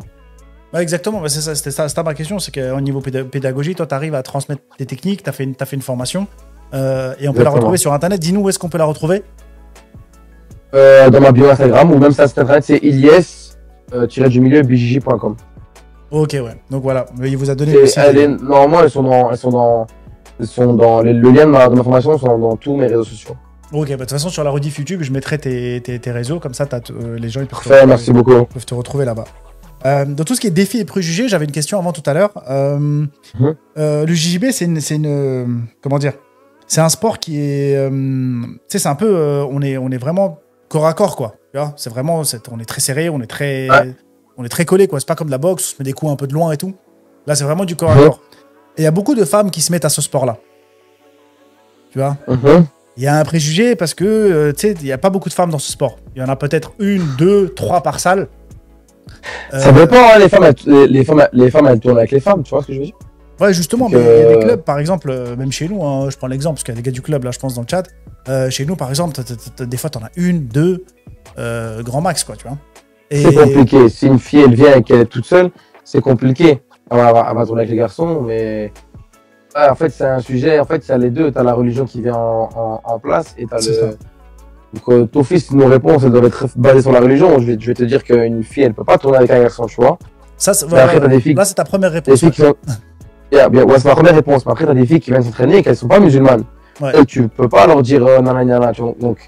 Ouais, exactement, c'était ça ma question, c'est qu'au niveau pédagogie, toi, tu arrives à transmettre des techniques, tu as fait une formation et on peut la retrouver sur Internet. Dis-nous où est-ce qu'on peut la retrouver? Dans ma bio Instagram ou même sur Internet, c'est ilyes-bjj.com. Ok, ouais. Donc voilà, il vous a donné. Normalement, elles sont dans le lien de ma formation sont dans tous mes réseaux sociaux. Ok, bah, de toute façon, sur la rediff YouTube, je mettrai tes réseaux, comme ça, les gens ils merci beaucoup. Peuvent te retrouver là-bas. Dans tout ce qui est défis et préjugés, j'avais une question avant tout à l'heure. Le JJB, c'est une comment dire? C'est un sport qui est, tu sais, c'est un peu, on est vraiment corps à corps, quoi. Tu vois, c'est vraiment, on est très serré, on est très collé, quoi. C'est pas comme de la boxe, on se met des coups un peu de loin et tout. Là, c'est vraiment du corps à corps. Et il y a beaucoup de femmes qui se mettent à ce sport-là. Tu vois. Il y a un préjugé parce que, tu sais, il n'y a pas beaucoup de femmes dans ce sport. Il y en a peut-être 1, 2, 3 par salle. Ça dépend, hein, les femmes, elles tournent avec les femmes, tu vois ce que je veux dire? Ouais, justement, mais il y a des clubs, par exemple, même chez nous, hein, je prends l'exemple, parce qu'il y a des gars du club, là, je pense, dans le chat. Chez nous, par exemple, des fois, t'en as 1, 2, grand max, quoi, tu vois. C'est compliqué. Si une fille, elle vient et qu'elle est toute seule, c'est compliqué. Elle va tourner avec les garçons, mais... Ouais, en fait, c'est un sujet, en fait, il y a les deux. T'as la religion qui vient en place et t'as le... Donc, ton fils, nos réponses, elles doivent être basées sur la religion. Je vais te dire qu'une fille, elle peut pas tourner avec un garçon, tu vois. Ça, après, t'as des filles... Là, c'est ta première réponse. Ouais, c'est ma première réponse. Mais après, t'as des filles qui viennent s'entraîner et qu'elles sont pas musulmanes. Ouais. Elles, tu peux pas leur dire nanana, tu vois. Donc,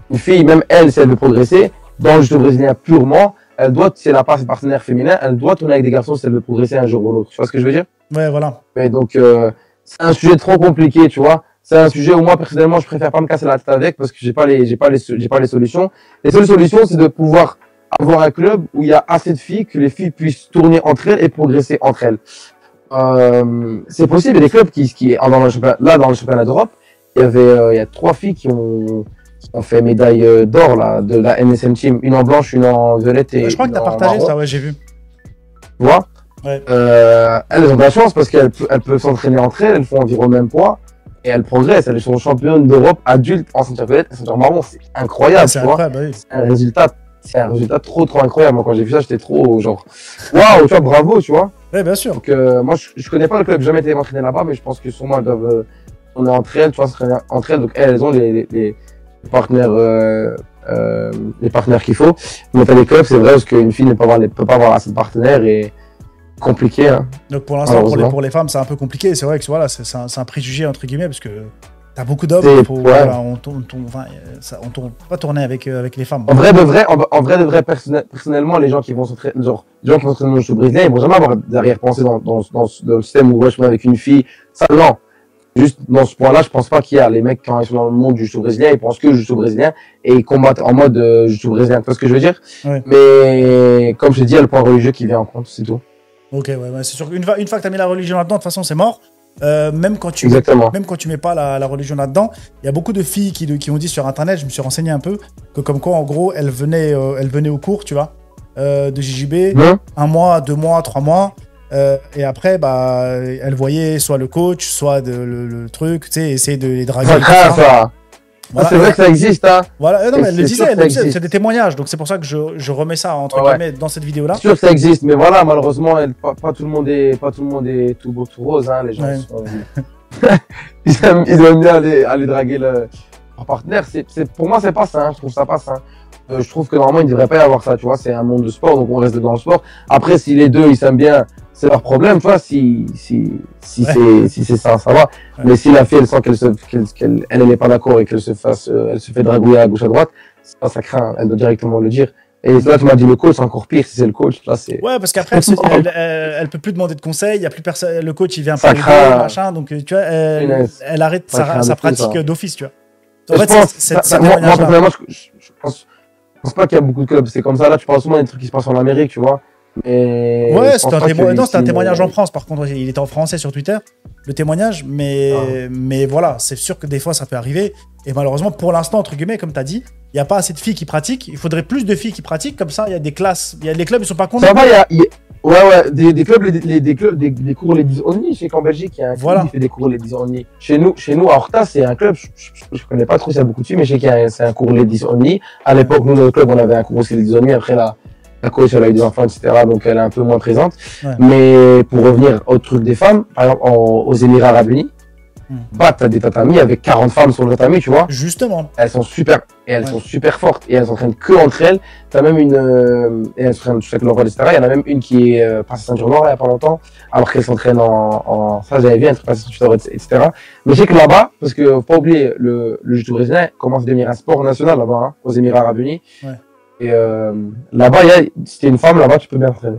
une fille, même elle, si elle veut progresser, dans le jiu-jitsu brésilien purement, elle doit, si elle n'a pas ses partenaires féminins, elle doit tourner avec des garçons si elle veut progresser un jour ou l'autre. Tu vois ce que je veux dire? Ouais, voilà. Mais donc, c'est un sujet trop compliqué, tu vois. C'est un sujet où moi, personnellement, je préfère pas me casser la tête avec parce que j'ai pas les solutions. Les seules solutions, c'est de pouvoir avoir un club où il y a assez de filles, que les filles puissent tourner entre elles et progresser entre elles. C'est possible. Il y a des clubs qui dans le championnat d'Europe, il y a 3 filles qui ont fait médaille d'or, là, de la NSM Team. Une en blanche, une en violette et je crois que t'as partagé ça, ouais, j'ai vu. Tu vois? Ouais. Elles ont de la chance parce qu'elles peuvent s'entraîner entre elles, elles font environ le même poids et elles progressent. Elles sont championnes d'Europe adultes en ceinture violette et ceinture marron. C'est incroyable, tu vois. Oui. C'est un résultat trop incroyable. Moi, quand j'ai vu ça, j'étais trop genre, waouh, tu vois, bravo, tu vois. Ouais, bien sûr. Donc, moi, je connais pas le club, j'ai jamais été m'entraîner là-bas, mais je pense que sûrement elles doivent tourner entre elles, tu vois, s'entraîner entre elles. Donc, elles ont les partenaires, les partenaires qu'il faut. Mais t'as des clubs, c'est vrai, parce qu'une fille ne peut pas avoir assez de partenaires et compliqué. Hein. Donc pour l'instant, pour les femmes, c'est un peu compliqué. C'est vrai que voilà, c'est un préjugé entre guillemets parce que t'as beaucoup d'hommes. Voilà, on tourne pas tourner avec les femmes. En vrai de vrai, personnellement, les gens qui vont s'entraîner, genre les gens qui vont s'entraîner dans le jiu-jitsu brésilien, ils vont jamais avoir d'arrière-pensée dans le système où je suis avec une fille. Ça non. Juste dans ce point-là, je pense pas qu'il y a les mecs quand ils sont dans le monde du jiu-jitsu brésilien, ils pensent que le jiu-jitsu brésilien et ils combattent en mode jiu-jitsu brésilien. Tu vois ce que je veux dire? Ouais. Mais comme je t'ai dit, il y a le point religieux qui vient en compte, c'est tout. Ok, ouais, c'est sûr qu'une fois que tu as mis la religion là-dedans, de toute façon, c'est mort. Même quand tu mets pas la religion là-dedans, il y a beaucoup de filles qui ont dit sur Internet, je me suis renseigné un peu, que comme quoi, en gros, elles venaient au cours, tu vois, de JJB, 1 mois, 2 mois, 3 mois. Et après, bah, elle voyait soit le coach, soit le truc, tu sais, essayer de les draguer. Ça. Voilà, c'est vrai que ça existe, hein. Voilà, non, mais elle le disait, c'est des témoignages, donc c'est pour ça que je remets ça entre guillemets dans cette vidéo-là. C'est sûr que ça existe, mais voilà, malheureusement, pas tout le monde est tout beau, tout rose, hein. Les gens sont... ils aiment bien aller draguer leur partenaire. Pour moi, c'est pas ça, hein. Je trouve ça pas ça. Je trouve que normalement, il ne devrait pas y avoir ça, tu vois. C'est un monde de sport, donc on reste dans le sport. Après, si les deux, ils s'aiment bien, c'est leur problème, tu vois. Si c'est ça, ça va. Ouais. Mais si la fille, elle sent qu'elle n'est pas d'accord et qu'elle se fait dragouiller à gauche à droite, ça craint. Elle doit directement le dire. Et là, tu m'as dit le coach, c'est encore pire si c'est le coach. Là, c'est... Ouais, parce qu'après, elle peut plus demander de conseils, il y a plus personne, le coach, il vient pas aider, machin, donc tu vois, elle arrête sa pratique d'office, tu vois. En fait, moi, personnellement, je pense pas qu'il y a beaucoup de clubs, c'est comme ça. Là, tu parles souvent des trucs qui se passent en Amérique, tu vois. Mais ouais, c'était un témoignage en France, par contre, il était en français sur Twitter, le témoignage, mais voilà, c'est sûr que des fois, ça peut arriver. Et malheureusement, pour l'instant, entre guillemets, comme tu as dit, il n'y a pas assez de filles qui pratiquent. Il faudrait plus de filles qui pratiquent, comme ça, il y a des classes, les clubs, ils sont pas contents. Ça va, ouais, des clubs, des cours ladies only. Je sais qu'en Belgique, il y a un club qui fait des cours ladies only. Chez nous, à Horta, c'est un club, je connais pas trop s'il y a beaucoup de filles, mais je sais qu'il c'est un cours ladies only. À l'époque, nous, dans le club, on avait un cours aussi ladies only. Après, la coach, elle a eu des enfants, etc. Donc, elle est un peu moins présente. Ouais. Mais pour revenir au truc des femmes, par exemple, aux Émirats Arabes Unis, t'as des tatamis avec 40 femmes sur le tatami, tu vois. Justement. Elles sont super, et elles sont super fortes, et elles s'entraînent que entre elles. T'as même et elles s'entraînent avec leur rôle, etc. Il y en a même une qui est passée ceinture noire il y a pas longtemps, alors qu'elle s'entraîne ça j'avais vu, elle est passée ceinture noire, etc. Mais je sais que là-bas, parce que faut pas oublier, le jiu-jitsu brésilien commence à devenir un sport national là-bas, hein, aux Émirats Arabes Unis. Ouais. Et là-bas, si t'es une femme, là-bas, tu peux bien entraîner.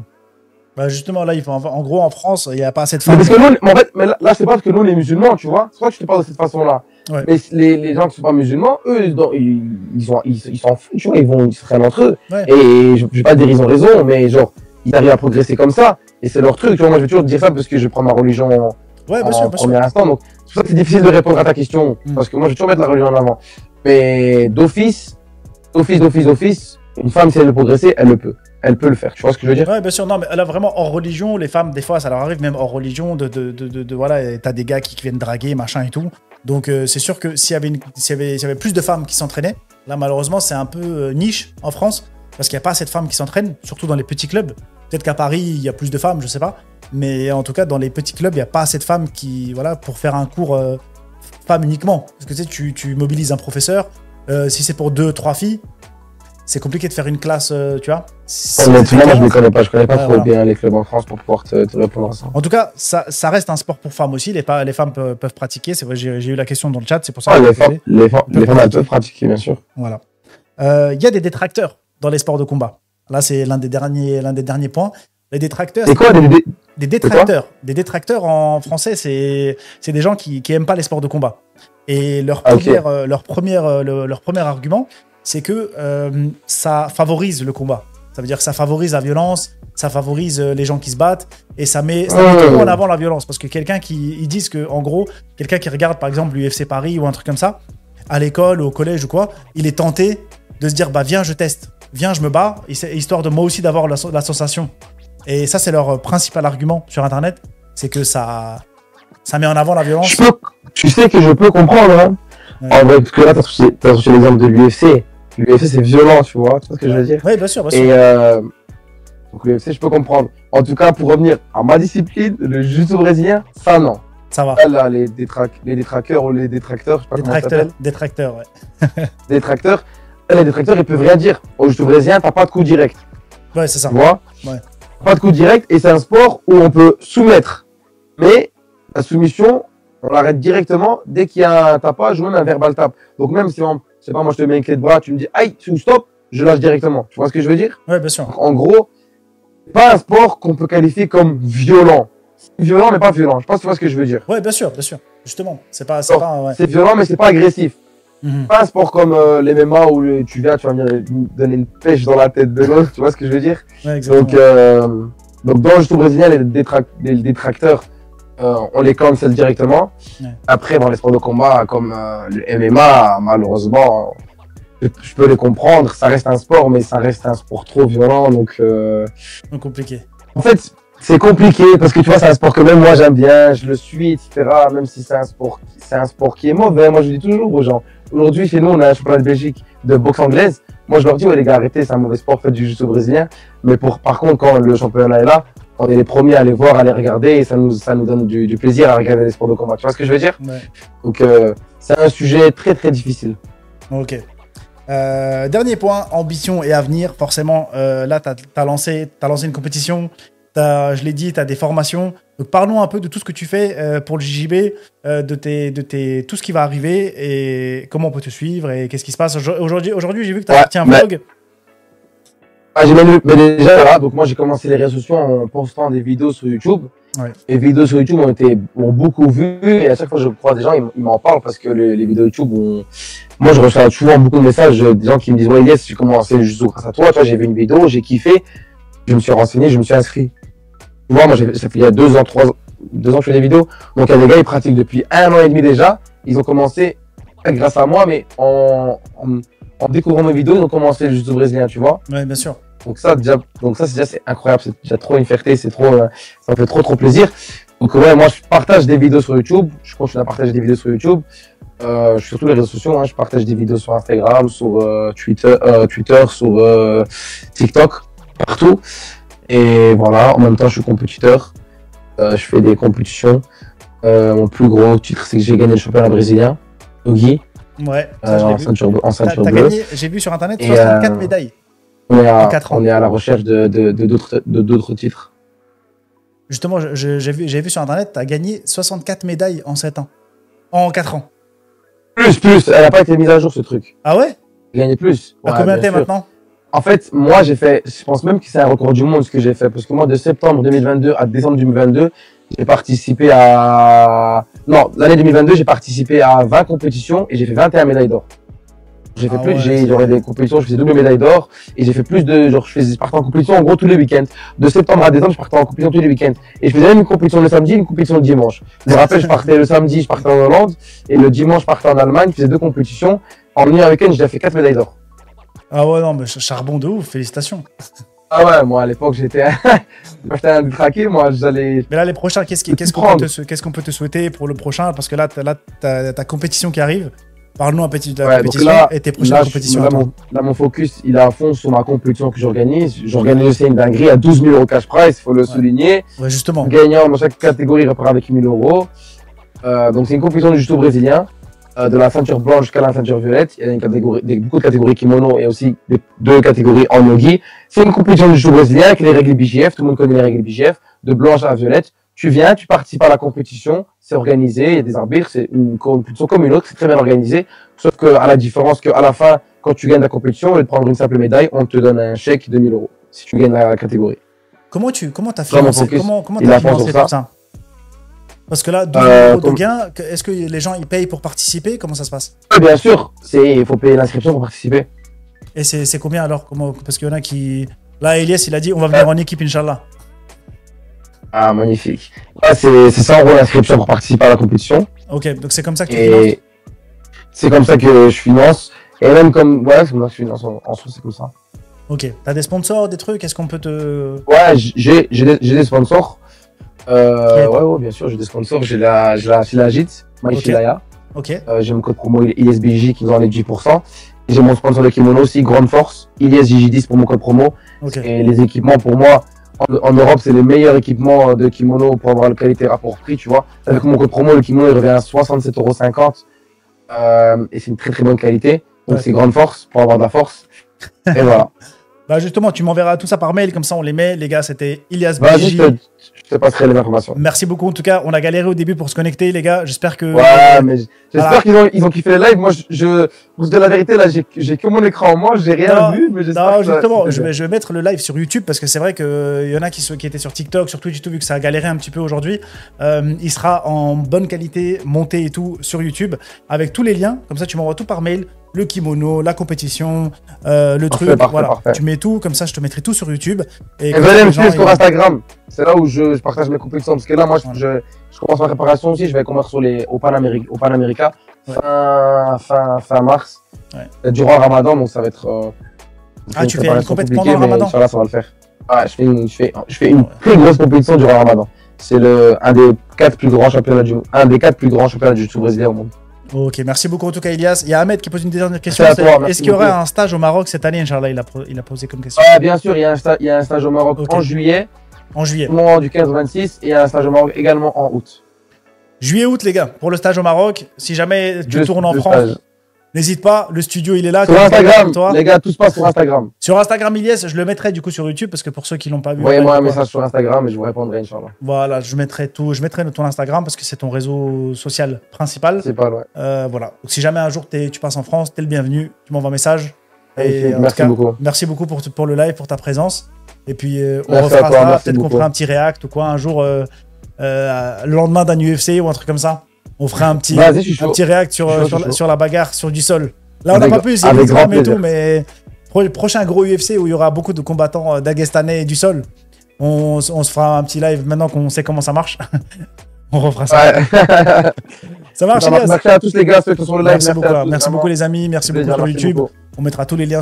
Bah justement, là, en gros, en France, il n'y a pas assez de femmes. Mais parce que nous, en fait, là, c'est pas parce que nous, les musulmans, tu vois. C'est pour ça que je te parle de cette façon-là. Ouais. Mais les gens qui sont pas musulmans, eux, ils s'en foutent, tu vois, ils s'entraînent entre eux. Ouais. Et je vais pas dire ils ont raison, mais genre, ils arrivent à progresser comme ça. Et c'est leur truc, tu vois. Moi, je vais toujours dire ça parce que je prends ma religion en premier instant. Donc, c'est pour ça que c'est difficile de répondre à ta question. Parce que moi, je vais toujours mettre la religion en avant. Mais d'office, une femme, si elle veut progresser, elle le peut. Elle peut le faire, tu vois ce que je veux dire? Ouais, bien sûr, non, mais là, vraiment, hors religion, les femmes, des fois, ça leur arrive, même hors religion, voilà, t'as des gars qui viennent draguer, machin et tout. Donc, c'est sûr que s'il y avait plus de femmes qui s'entraînaient, là, malheureusement, c'est un peu niche en France, parce qu'il n'y a pas assez de femmes qui s'entraînent, surtout dans les petits clubs. Peut-être qu'à Paris, il y a plus de femmes, je sais pas. Mais en tout cas, dans les petits clubs, il n'y a pas assez de femmes voilà, pour faire un cours femmes uniquement. Parce que tu sais, tu mobilises un professeur, si c'est pour 2-3 filles, c'est compliqué de faire une classe, tu vois. Honnêtement, moi, je ne connais pas trop bien les clubs en France pour pouvoir te répondre à ça. En tout cas, ça reste un sport pour femmes aussi. Les femmes peuvent pratiquer. C'est vrai, j'ai eu la question dans le chat, c'est pour ça que les femmes, elles peuvent pratiquer, bien sûr. Voilà. Il y a des détracteurs dans les sports de combat. Là, c'est l'un des derniers points. Les détracteurs. C'est quoi des détracteurs? Des détracteurs en français, c'est des gens qui aiment pas les sports de combat. Et leur premier argument, c'est que ça favorise le combat. Ça veut dire que ça favorise la violence, ça favorise les gens qui se battent, et ça met trop en avant la violence. Parce que ils disent que, en gros, quelqu'un qui regarde par exemple l'UFC Paris ou un truc comme ça, à l'école ou au collège ou quoi, il est tenté de se dire bah viens je teste, viens je me bats, histoire de moi aussi d'avoir la sensation. Et ça c'est leur principal argument sur internet, c'est que ça met en avant la violence. Tu sais que je peux comprendre, hein. Ouais. En vrai, parce que là t'as touché l'exemple de l'UFC. L'UFC c'est violent, tu vois ce que je veux dire? Oui, bien sûr. Et donc l'UFC je peux comprendre. En tout cas, pour revenir à ma discipline, le jiu-jitsu brésilien, ça non. Ça va. Là, les détraqueurs ou les détracteurs, je sais pas comment ça s'appelle. Détracteurs, ouais. Détracteurs. Les détracteurs, ils peuvent rien dire. Au jiu-jitsu brésilien, t'as pas de coup direct. Ouais, c'est ça. Tu vois? Ouais. Pas de coup direct, et c'est un sport où on peut soumettre. Mais la soumission, on l'arrête directement dès qu'il y a un tapage ou même un verbal tap. Donc même si je sais pas, moi je te mets une clé de bras, tu me dis aïe, ou stop, je lâche directement. Tu vois ce que je veux dire? Ouais, bien sûr. Donc, en gros, pas un sport qu'on peut qualifier comme violent. Violent, mais pas violent. Je pense que tu vois ce que je veux dire. Ouais, bien sûr, bien sûr. Justement, c'est pas, ouais. C'est violent, mais c'est pas agressif. Pas un sport comme les MMA où tu vas venir donner une pêche dans la tête de l'autre, tu vois ce que je veux dire? Ouais, exactement. Donc dans le jiu-jitsu brésilien, les détracteurs, on les cancel directement. Ouais. Après, dans les sports de combat comme le MMA, malheureusement, je peux les comprendre. Ça reste un sport, mais ça reste un sport trop violent. Donc compliqué. En fait, c'est compliqué parce que tu vois, c'est un sport que même moi j'aime bien, je le suis, etc. Même si c'est un sport qui est mauvais. Moi, je dis toujours aux gens. Aujourd'hui, chez nous, on a un championnat de Belgique de boxe anglaise. Moi, je leur dis, ouais, les gars, arrêtez, c'est un mauvais sport, faites du jiu-jitsu brésilien. Mais par contre, quand le championnat est là, on est les premiers à les voir, à les regarder et ça nous donne du plaisir à regarder les sports de combat. Tu vois ce que je veux dire? Ouais. Donc, c'est un sujet très, très difficile. Ok. Dernier point, ambition et avenir. Forcément, là, t'as lancé une compétition. Je l'ai dit, tu as des formations. Donc, parlons un peu de tout ce que tu fais pour le JJB, tout ce qui va arriver et comment on peut te suivre et qu'est-ce qui se passe. Aujourd'hui, j'ai vu que tu as sorti un vlog. Mais déjà, là, donc moi, j'ai commencé les réseaux sociaux en postant des vidéos sur YouTube. Ouais. Les vidéos sur YouTube ont beaucoup vu et à chaque fois que je croise des gens, ils m'en parlent parce que les vidéos YouTube moi, je reçois souvent beaucoup de messages des gens qui me disent « Ouais, Ilyes, j'ai commencé le jiu-jitsu grâce à toi. Toi, j'ai vu une vidéo, j'ai kiffé. Je me suis renseigné, je me suis inscrit. » Tu vois, moi, ça fait il y a 2 ans, 3 ans, 2 ans que je fais des vidéos. Donc, il y a des gars, ils pratiquent depuis 1 an et demi déjà. Ils ont commencé grâce à moi, mais en découvrant mes vidéos, ils ont commencé le jiu-jitsu brésilien, tu vois. Ouais, bien sûr. Donc ça, c'est incroyable. C'est déjà trop une fierté. Ça me fait trop plaisir. Donc, ouais, moi, je partage des vidéos sur YouTube. Je continue à partager des vidéos sur YouTube. Je suis sur tous les réseaux sociaux. Hein. Je partage des vidéos sur Instagram, sur Twitter, sur TikTok, partout. Et voilà, en même temps, je suis compétiteur. Je fais des compétitions. Mon plus gros titre, c'est que j'ai gagné le championnat brésilien, Nogi. Ouais, ça, je l'ai vu. En ceinture T'as bleue. gagné, j'ai vu sur internet, 64 médailles. On est à la recherche de d'autres titres. Justement, j'ai vu sur internet, t'as gagné 64 médailles en 7 ans. En 4 ans. Plus. Elle n'a pas été mise à jour, ce truc. Ah ouais? J'ai gagné plus. À combien t'es maintenant? En fait, moi, je pense même que c'est un record du monde ce que j'ai fait. Parce que moi, de septembre 2022 à décembre 2022, j'ai participé à... Non, l'année 2022, j'ai participé à 20 compétitions et j'ai fait 21 médailles d'or. J'ai fait plus, j'aurais des compétitions, je faisais double médaille d'or et j'ai fait plus de, je partais en compétition en gros tous les week-ends. De septembre à décembre, je partais en compétition tous les week-ends. Et je faisais même une compétition le samedi, une compétition le dimanche. Je me rappelle, je partais le samedi, je partais en Hollande et le dimanche, je partais en Allemagne, je faisais 2 compétitions. En un week-end, j'ai fait 4 médailles d'or. Ah ouais, non, mais charbon de ouf, félicitations. Ah ouais, moi à l'époque, j'étais un détraqué, moi j'allais. Mais là, les prochains, qu'est-ce qu'on peut te souhaiter pour le prochain? Parce que là, t'as ta compétition qui arrive. Parle-nous un petit de la compétition et tes prochaines compétitions. Là, mon focus, il est à fond sur ma compétition que j'organise. J'organise aussi une dinguerie à 12 000 € cash prize, il faut le souligner. Ouais, justement. Gagnant dans chaque catégorie repart avec 1 000 €. Donc, c'est une compétition du jiu-jitsu brésilien, de la ceinture blanche jusqu'à la ceinture violette. Il y a beaucoup de catégories kimono et aussi 2 catégories en nogi. C'est une compétition du jiu-jitsu brésilien avec les règles BJF. Tout le monde connaît les règles BJF, de blanche à violette. Tu viens, tu participes à la compétition, c'est organisé, il y a des arbitres, c'est une compétition comme une autre, c'est très bien organisé. Sauf que, à la différence qu'à la fin, quand tu gagnes la compétition, au lieu de prendre une simple médaille, on te donne un chèque de 1 000 € si tu gagnes la catégorie. Comment t'as financé tout ça? Parce que là, 12 € de gain, est-ce que les gens ils payent pour participer? Comment ça se passe? Oui, bien sûr, il faut payer l'inscription pour participer. Et c'est combien alors? Parce qu'il y en a qui... Là, Ilyes, il a dit on va venir en équipe, Inch'Allah. Ah, magnifique. Là, c'est 100 € l'inscription pour participer à la compétition. Ok, donc c'est comme ça que tu finances? C'est comme ça que je finance. Et même comme, ouais, c'est comme ça que je finance en soi, c'est comme ça. Ok, t'as des sponsors, des trucs? Est-ce qu'on peut te... Ouais, j'ai des sponsors. Ouais, bien sûr, j'ai des sponsors. J'ai la Filagite, Maïfilaya. Ok. J'ai mon code promo ILIESBJ qui nous enlève 10%. Et j'ai mon sponsor de kimono aussi, Grande Force, ILIESJJ10 pour mon code promo. Okay. Et les équipements, pour moi, en Europe, c'est les meilleurs équipements de kimono pour avoir la qualité rapport-prix, tu vois. Avec mon code promo, le kimono, il revient à 67,50 €. Et c'est une très très bonne qualité. Donc c'est Grande Force pour avoir de la force. Et voilà. Bah justement, tu m'enverras tout ça par mail, comme ça on les met. Les gars, c'était Ilyes BJ. je te passerai les informations. Merci beaucoup. En tout cas, on a galéré au début pour se connecter, les gars. J'espère que. Ouais, mais voilà. j'espère qu'ils ont kiffé le live. Moi, pour se dire la vérité, là, j'ai que mon écran en moi, j'ai rien vu, mais j'espère non, que justement, je vais mettre le live sur YouTube parce que c'est vrai qu'il y en a qui étaient sur TikTok, sur Twitch et tout, vu que ça a galéré un petit peu aujourd'hui. Il sera en bonne qualité, monté et tout sur YouTube avec tous les liens. Comme ça, tu m'envoies tout par mail. Le kimono, la compétition, le truc, voilà. Parfait. Tu mets tout, comme ça, je te mettrai tout sur YouTube. Et venez me suivre sur Instagram. C'est là où je partage mes compétitions. Parce que là, moi, je commence ma préparation aussi. Je vais combattre au Pan America fin mars. Ouais. Durant le Ramadan, donc ça va être. Tu fais une compétition pendant le Ramadan? Inch'Allah, ça va le faire. Ouais, je fais une très grosse compétition durant le Ramadan. C'est un des 4 plus grands championnats du jiu-jitsu brésilien au monde. Ok, merci beaucoup en tout cas, Ilias. Il y a Ahmed qui pose une dernière question. Est-ce qu'il y aura un stage au Maroc cette année, Inch'Allah? Il a posé comme question. Bien sûr, il y a un stage au Maroc en juillet. En juillet. Au moment du 15 au 26, et il y a un stage au Maroc également en août. Juillet-août, les gars, pour le stage au Maroc. Si jamais tu tournes en France, n'hésite pas, le studio il est là. Sur Instagram, toi. Les gars, tout se passe sur Instagram. Sur Instagram, Ilias, je le mettrai du coup sur YouTube parce que pour ceux qui l'ont pas vu. Envoyez-moi un message sur Instagram et je vous répondrai, Inch'Allah. Voilà, je mettrai ton Instagram parce que c'est ton réseau social principal. C'est pas loin. Voilà. Donc si jamais un jour tu passes en France, t'es le bienvenu, tu m'envoies un message. Et merci beaucoup. Merci beaucoup pour le live, pour ta présence. Et puis on refera ça, peut-être qu'on fera un petit react ou quoi un jour, le lendemain d'un UFC ou un truc comme ça. On fera un petit react sur la bagarre sur du sol. Là, on n'a pas pu, c'est et tout, mais le prochain gros UFC où il y aura beaucoup de combattants dagestanais et du sol, on se fera un petit live maintenant qu'on sait comment ça marche. On refera ça. Ouais. Ça marche, Ilias. Merci à tous les gars, ceux qui sont sur le live. Merci beaucoup les amis, merci beaucoup sur YouTube. On mettra tous les liens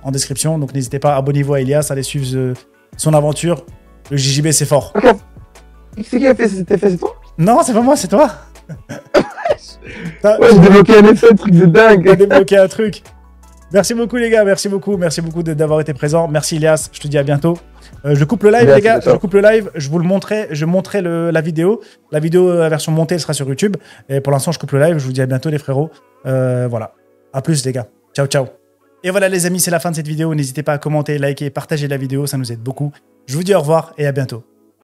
en description, donc n'hésitez pas, abonnez-vous à Ilias, allez suivre son aventure. Le JJB, c'est fort. Okay. C'est qui a fait cet effet, c'est toi? Non, c'est pas moi, c'est toi. Ouais, j'ai débloqué un effet, un truc de dingue. J'ai débloqué un truc. Merci beaucoup les gars, merci beaucoup d'avoir été présents. Merci Ilias, je te dis à bientôt. Je coupe le live les gars, je coupe le live, je vous le montrerai, je montrerai la vidéo. La vidéo, la version montée, elle sera sur YouTube. Et pour l'instant, je coupe le live, je vous dis à bientôt les frérots. Voilà, à plus les gars, ciao ciao. Et voilà les amis, c'est la fin de cette vidéo. N'hésitez pas à commenter, liker, partager la vidéo, ça nous aide beaucoup. Je vous dis au revoir et à bientôt.